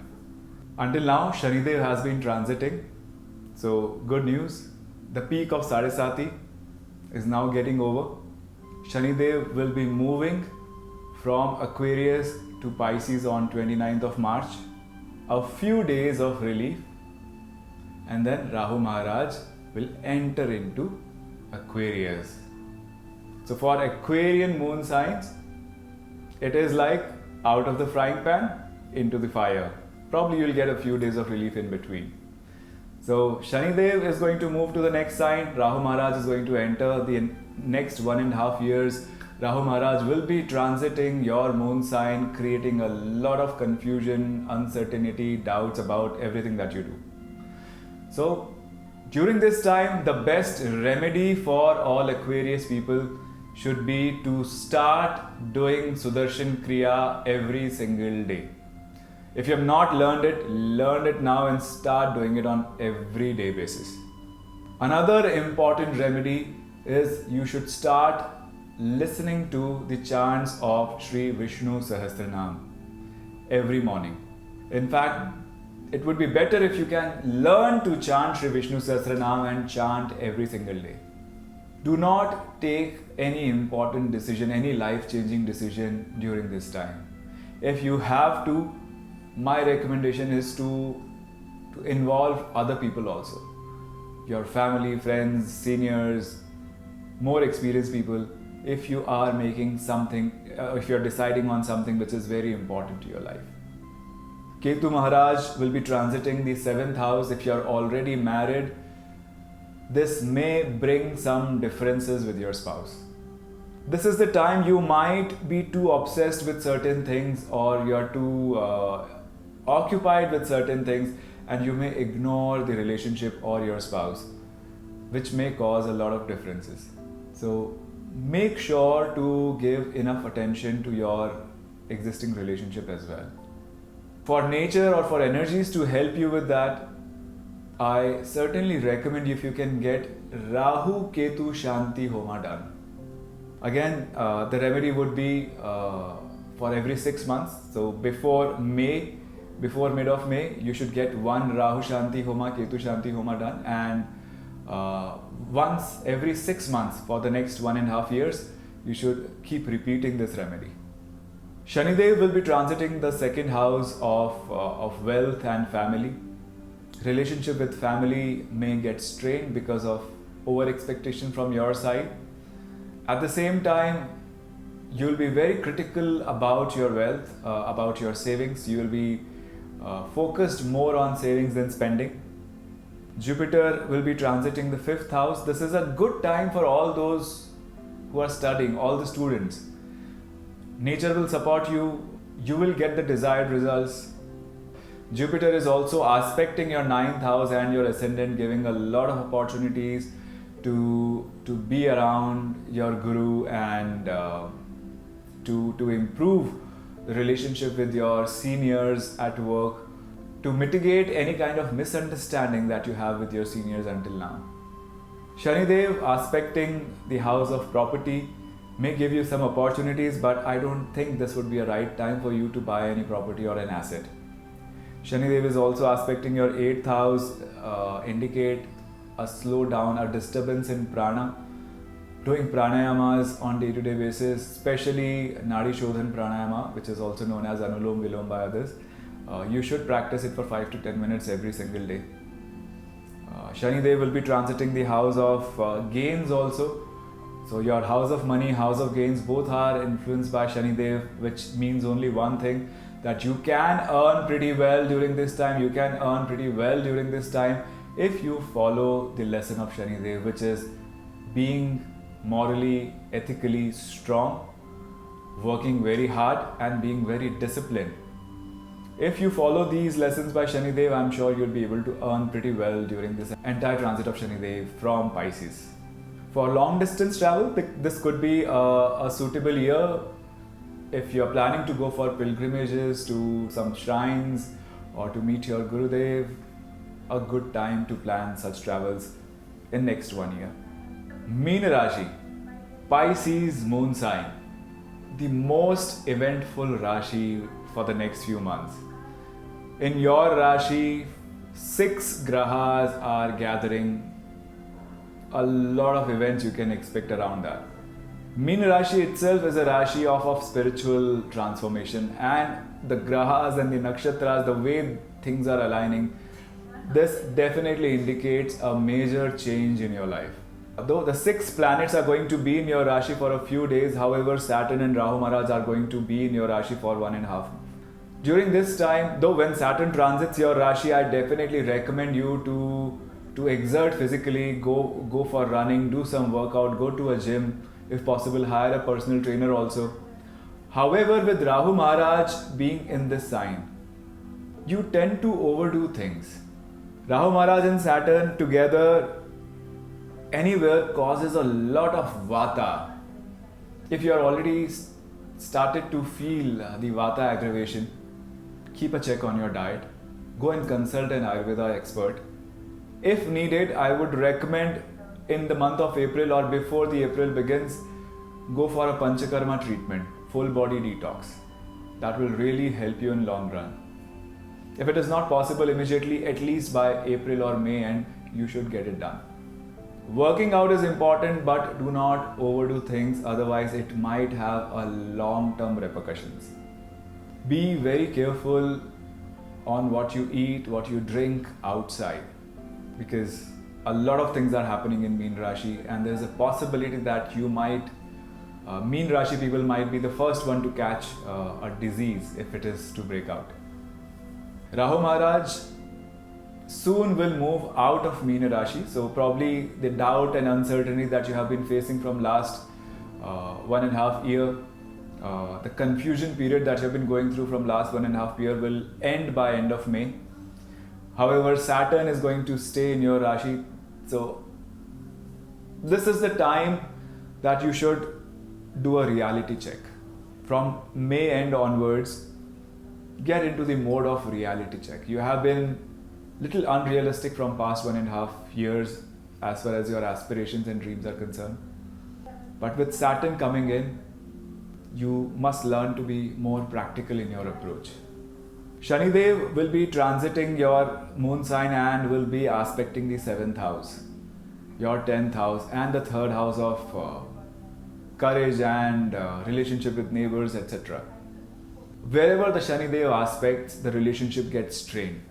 Until now, Shani Dev has been transiting. So, good news. The peak of Sadesati is now getting over. Shani Dev will be moving from Aquarius to Pisces on 29th of March. A few days of relief. And then Rahu Maharaj will enter into Aquarius. So for Aquarian moon signs, it is like out of the frying pan into the fire. Probably you'll get a few days of relief in between. So Shani Dev is going to move to the next sign. Rahu Maharaj is going to enter the next 1.5 years. Rahu Maharaj will be transiting your moon sign, creating a lot of confusion, uncertainty, doubts about everything that you do. So during this time, the best remedy for all Aquarius people should be to start doing Sudarshan Kriya every single day. If you have not learned it now and start doing it on everyday basis. Another important remedy is you should start listening to the chants of Sri Vishnu Sahasranam every morning. In fact, it would be better if you can learn to chant Sri Vishnu Sahasranam and chant every single day. Do not take any important decision, any life-changing decision during this time. If you have to, my recommendation is to involve other people also. Your family, friends, seniors, more experienced people. If you are making something, if you are deciding on something which is very important to your life. Ketu Maharaj will be transiting the 7th house. If you are already married, this may bring some differences with your spouse. This is the time you might be too obsessed with certain things, or you're too occupied with certain things, and you may ignore the relationship or your spouse, which may cause a lot of differences. So make sure to give enough attention to your existing relationship as well. For nature or for energies to help you with that, I certainly recommend if you can get Rahu Ketu Shanti Homa done. Again, the remedy would be for every 6 months. So before mid of May, you should get one Rahu Shanti Homa, Ketu Shanti Homa done, and once every 6 months for the next 1.5 years, you should keep repeating this remedy. Shani Dev will be transiting the 2nd house of wealth and family. Relationship with family may get strained because of over expectation from your side. At the same time, you will be very critical about your wealth, about your savings. You will be focused more on savings than spending. Jupiter will be transiting the 5th house. This is a good time for all those who are studying, all the students. Nature will support you. You will get the desired results. Jupiter is also aspecting your 9th house and your ascendant, giving a lot of opportunities to be around your guru and to improve the relationship with your seniors at work, to mitigate any kind of misunderstanding that you have with your seniors until now. Shani Dev aspecting the house of property may give you some opportunities, but I don't think this would be a right time for you to buy any property or an asset. Shani Dev is also aspecting your 8th house, indicate a slowdown, a disturbance in prana. Doing pranayamas on day-to-day basis, especially Nadi Shodhan pranayama, which is also known as Anulom Vilom by others. You should practice it for 5 to 10 minutes every single day. Shani Dev will be transiting the house of gains also. So your house of money, house of gains, both are influenced by Shani Dev, which means only one thing, that you can earn pretty well during this time. You can earn pretty well during this time if you follow the lesson of Shani Dev, which is being morally, ethically strong, working very hard and being very disciplined. If you follow these lessons by Shani Dev, I'm sure you'll be able to earn pretty well during this entire transit of Shani Dev from Pisces. For long distance travel, this could be a suitable year if you're planning to go for pilgrimages to some shrines or to meet your Gurudev. A good time to plan such travels in next 1 year. Meena Rashi, Pisces moon sign, the most eventful Rashi for the next few months. In your Rashi, 6 Grahas are gathering. A lot of events you can expect around that. Meena Rashi itself is a Rashi of spiritual transformation, and the Grahas and the Nakshatras, the way things are aligning, this definitely indicates a major change in your life. Though the 6 planets are going to be in your Rashi for a few days, however, Saturn and Rahu Maharaj are going to be in your Rashi for 1.5. During this time, though when Saturn transits your Rashi, I definitely recommend you to exert physically, go for running, do some workout, go to a gym, if possible hire a personal trainer also. However, with Rahu Maharaj being in this sign, you tend to overdo things. Rahu Maharaj and Saturn together anywhere causes a lot of Vata. If you are already started to feel the Vata aggravation, keep a check on your diet. Go and consult an Ayurveda expert. If needed, I would recommend in the month of April or before the April begins, go for a Panchakarma treatment, full body detox. That will really help you in long run. If it is not possible immediately, at least by April or May end, you should get it done. Working out is important, but do not overdo things, otherwise it might have a long-term repercussions. Be very careful on what you eat, what you drink outside, because a lot of things are happening in Meena Rashi, and there's a possibility that you might, Meena Rashi people might be the first one to catch a disease if it is to break out. Rahu Maharaj soon will move out of Meena Rashi, so probably the doubt and uncertainty that you have been facing from last 1.5 year, the confusion period that you have been going through from last 1.5 year will end by end of May. However, Saturn is going to stay in your Rashi, so this is the time that you should do a reality check. From May end onwards, get into the mode of reality check. You have been little unrealistic from past 1.5 years as far as your aspirations and dreams are concerned. But with Saturn coming in, you must learn to be more practical in your approach. Shani Dev will be transiting your moon sign and will be aspecting the 7th house, your 10th house, and the 3rd house of courage and relationship with neighbors, etc. Wherever the Shani Dev aspects, the relationship gets strained.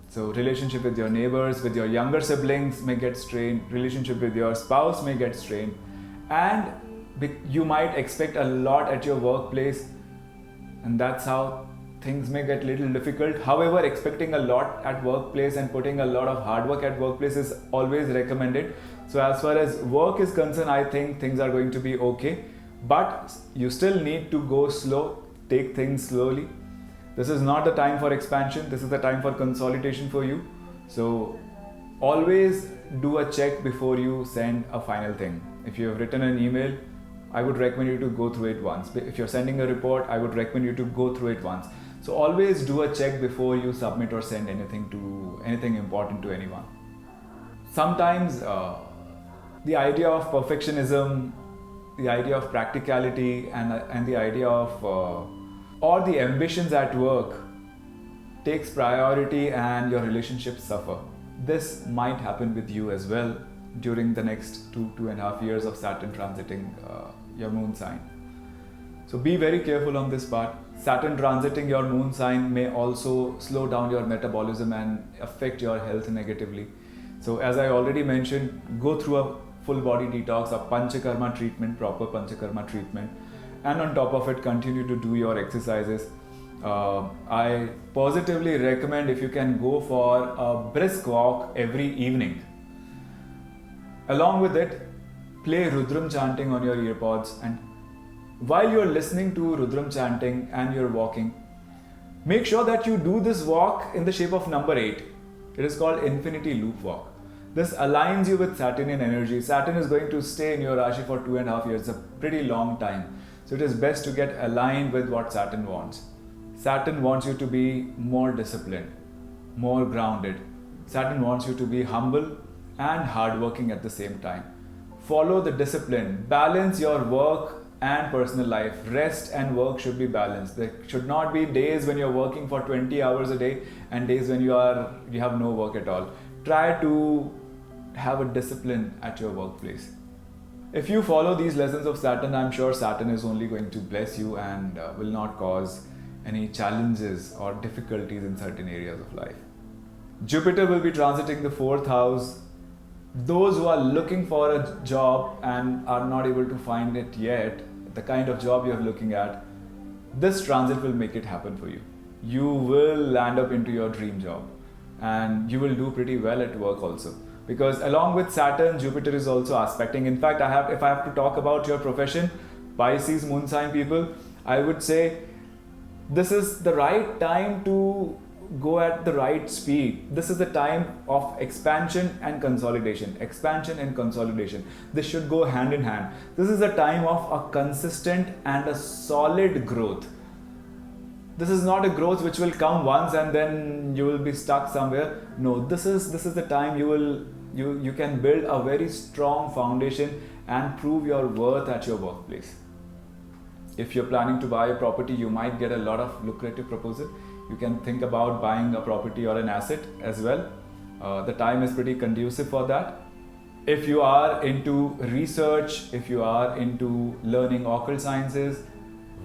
So relationship with your neighbors, with your younger siblings may get strained, relationship with your spouse may get strained, and you might expect a lot at your workplace, and that's how things may get little difficult. However, expecting a lot at workplace and putting a lot of hard work at workplace is always recommended. So as far as work is concerned, I think things are going to be okay, but you still need to go slow, take things slowly. This is not the time for expansion, this is the time for consolidation for you. So always do a check before you send a final thing. If you have written an email, I would recommend you to go through it once. If you're sending a report, I would recommend you to go through it once. So always do a check before you submit or send anything important to anyone. Sometimes the idea of perfectionism, the idea of practicality, and the idea of or the ambitions at work takes priority and your relationships suffer. This might happen with you as well during the next 2.5 years of Saturn transiting your moon sign. So be very careful on this part. Saturn transiting your moon sign may also slow down your metabolism and affect your health negatively. So as I already mentioned, go through a full body detox, a Panchakarma treatment, proper Panchakarma treatment, and on top of it continue to do your exercises. I positively recommend if you can go for a brisk walk every evening. Along with it, play Rudram chanting on your earpods, and while you're listening to Rudram chanting and you're walking, make sure that you do this walk in the shape of number 8. It is called Infinity Loop Walk. This aligns you with Saturnian energy. Saturn is going to stay in your Rashi for 2.5 years. It's a pretty long time. So it is best to get aligned with what Saturn wants. Saturn wants you to be more disciplined, more grounded. Saturn wants you to be humble and hardworking at the same time. Follow the discipline. Balance your work and personal life. Rest and work should be balanced. There should not be days when you're working for 20 hours a day and days when you have no work at all. Try to have a discipline at your workplace. If you follow these lessons of Saturn, I'm sure Saturn is only going to bless you and will not cause any challenges or difficulties in certain areas of life. Jupiter will be transiting the 4th house. Those who are looking for a job and are not able to find it yet, the kind of job you're looking at, this transit will make it happen for you. You will land up into your dream job and you will do pretty well at work also. Because along with Saturn, Jupiter is also aspecting. In fact, if I have to talk about your profession, Pisces moon sign people, I would say this is the right time to go at the right speed. This is the time of expansion and consolidation. Expansion and consolidation. This should go hand in hand. This is the time of a consistent and a solid growth. This is not a growth which will come once and then you will be stuck somewhere. No, this is the time you can build a very strong foundation and prove your worth at your workplace. If you're planning to buy a property, you might get a lot of lucrative proposal. You can think about buying a property or an asset as well. The time is pretty conducive for that. If you are into research, if you are into learning occult sciences,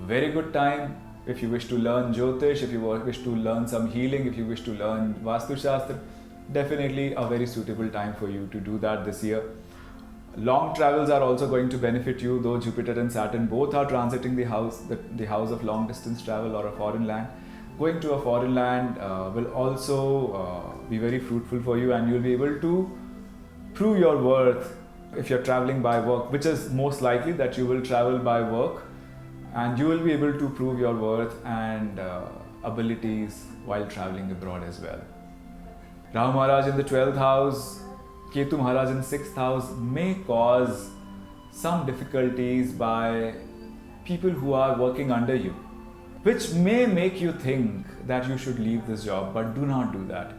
very good time. If you wish to learn Jyotish, if you wish to learn some healing, if you wish to learn Vāstu, definitely a very suitable time for you to do that this year. Long travels are also going to benefit you, though Jupiter and Saturn both are transiting the house of long distance travel or a foreign land. Going to a foreign land will also be very fruitful for you, and you'll be able to prove your worth if you're traveling by work, which is most likely that you will travel by work, and you will be able to prove your worth and abilities while traveling abroad as well. Rahu Maharaj in the 12th house, Ketu Maharaj in 6th house may cause some difficulties by people who are working under you, which may make you think that you should leave this job, but do not do that.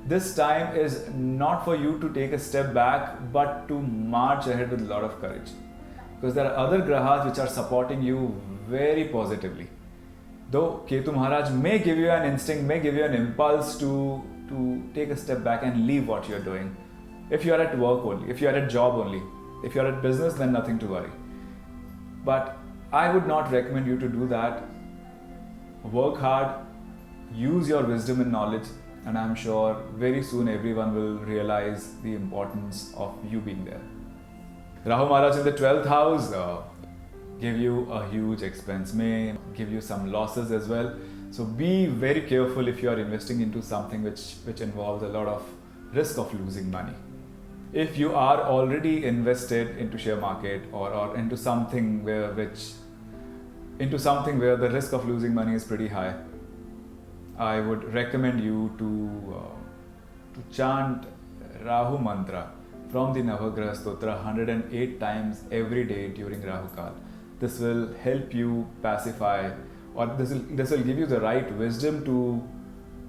This time is not for you to take a step back, but to march ahead with a lot of courage. Because there are other Grahas which are supporting you very positively. Though Ketu Maharaj may give you an instinct, may give you an impulse to take a step back and leave what you're doing. If you're at work only, if you're at job only, if you're at business, then nothing to worry. But I would not recommend you to do that. Work hard, use your wisdom and knowledge, and I'm sure very soon everyone will realize the importance of you being there. Rahu Maharaj in the 12th house give you a huge expense, may give you some losses as well. So be very careful if you are investing into something which involves a lot of risk of losing money. If you are already invested into share market or into something where the risk of losing money is pretty high, I would recommend you to chant Rahu mantra from the Navagraha Stotra 108 times every day during Rahu Kal. This will help you pacify, or this will give you the right wisdom to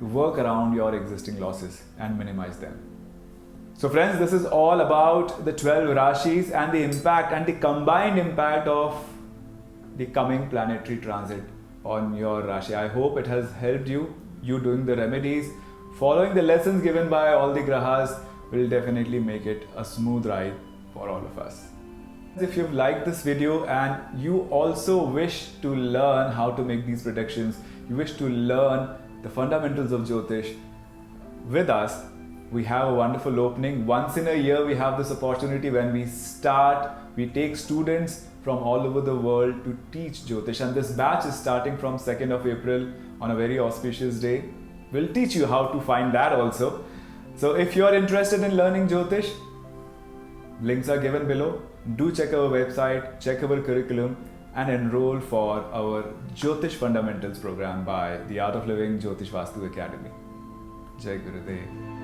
work around your existing losses and minimize them. So friends, this is all about the 12 Rashis and the impact and the combined impact of the coming planetary transit on your Rashi. I hope it has helped you doing the remedies. Following the lessons given by all the Grahas will definitely make it a smooth ride for all of us. If you've liked this video and you also wish to learn how to make these predictions, you wish to learn the fundamentals of Jyotish with us, we have a wonderful opening. Once in a year we have this opportunity when we take students from all over the world to teach Jyotish, and this batch is starting from 2nd of April on a very auspicious day. We'll teach you how to find that also. So if you are interested in learning Jyotish, links are given below. Do check our website, check our curriculum, and enroll for our Jyotish Fundamentals program by the Art of Living JyotiṣVāstu Academy. Jai Gurudev.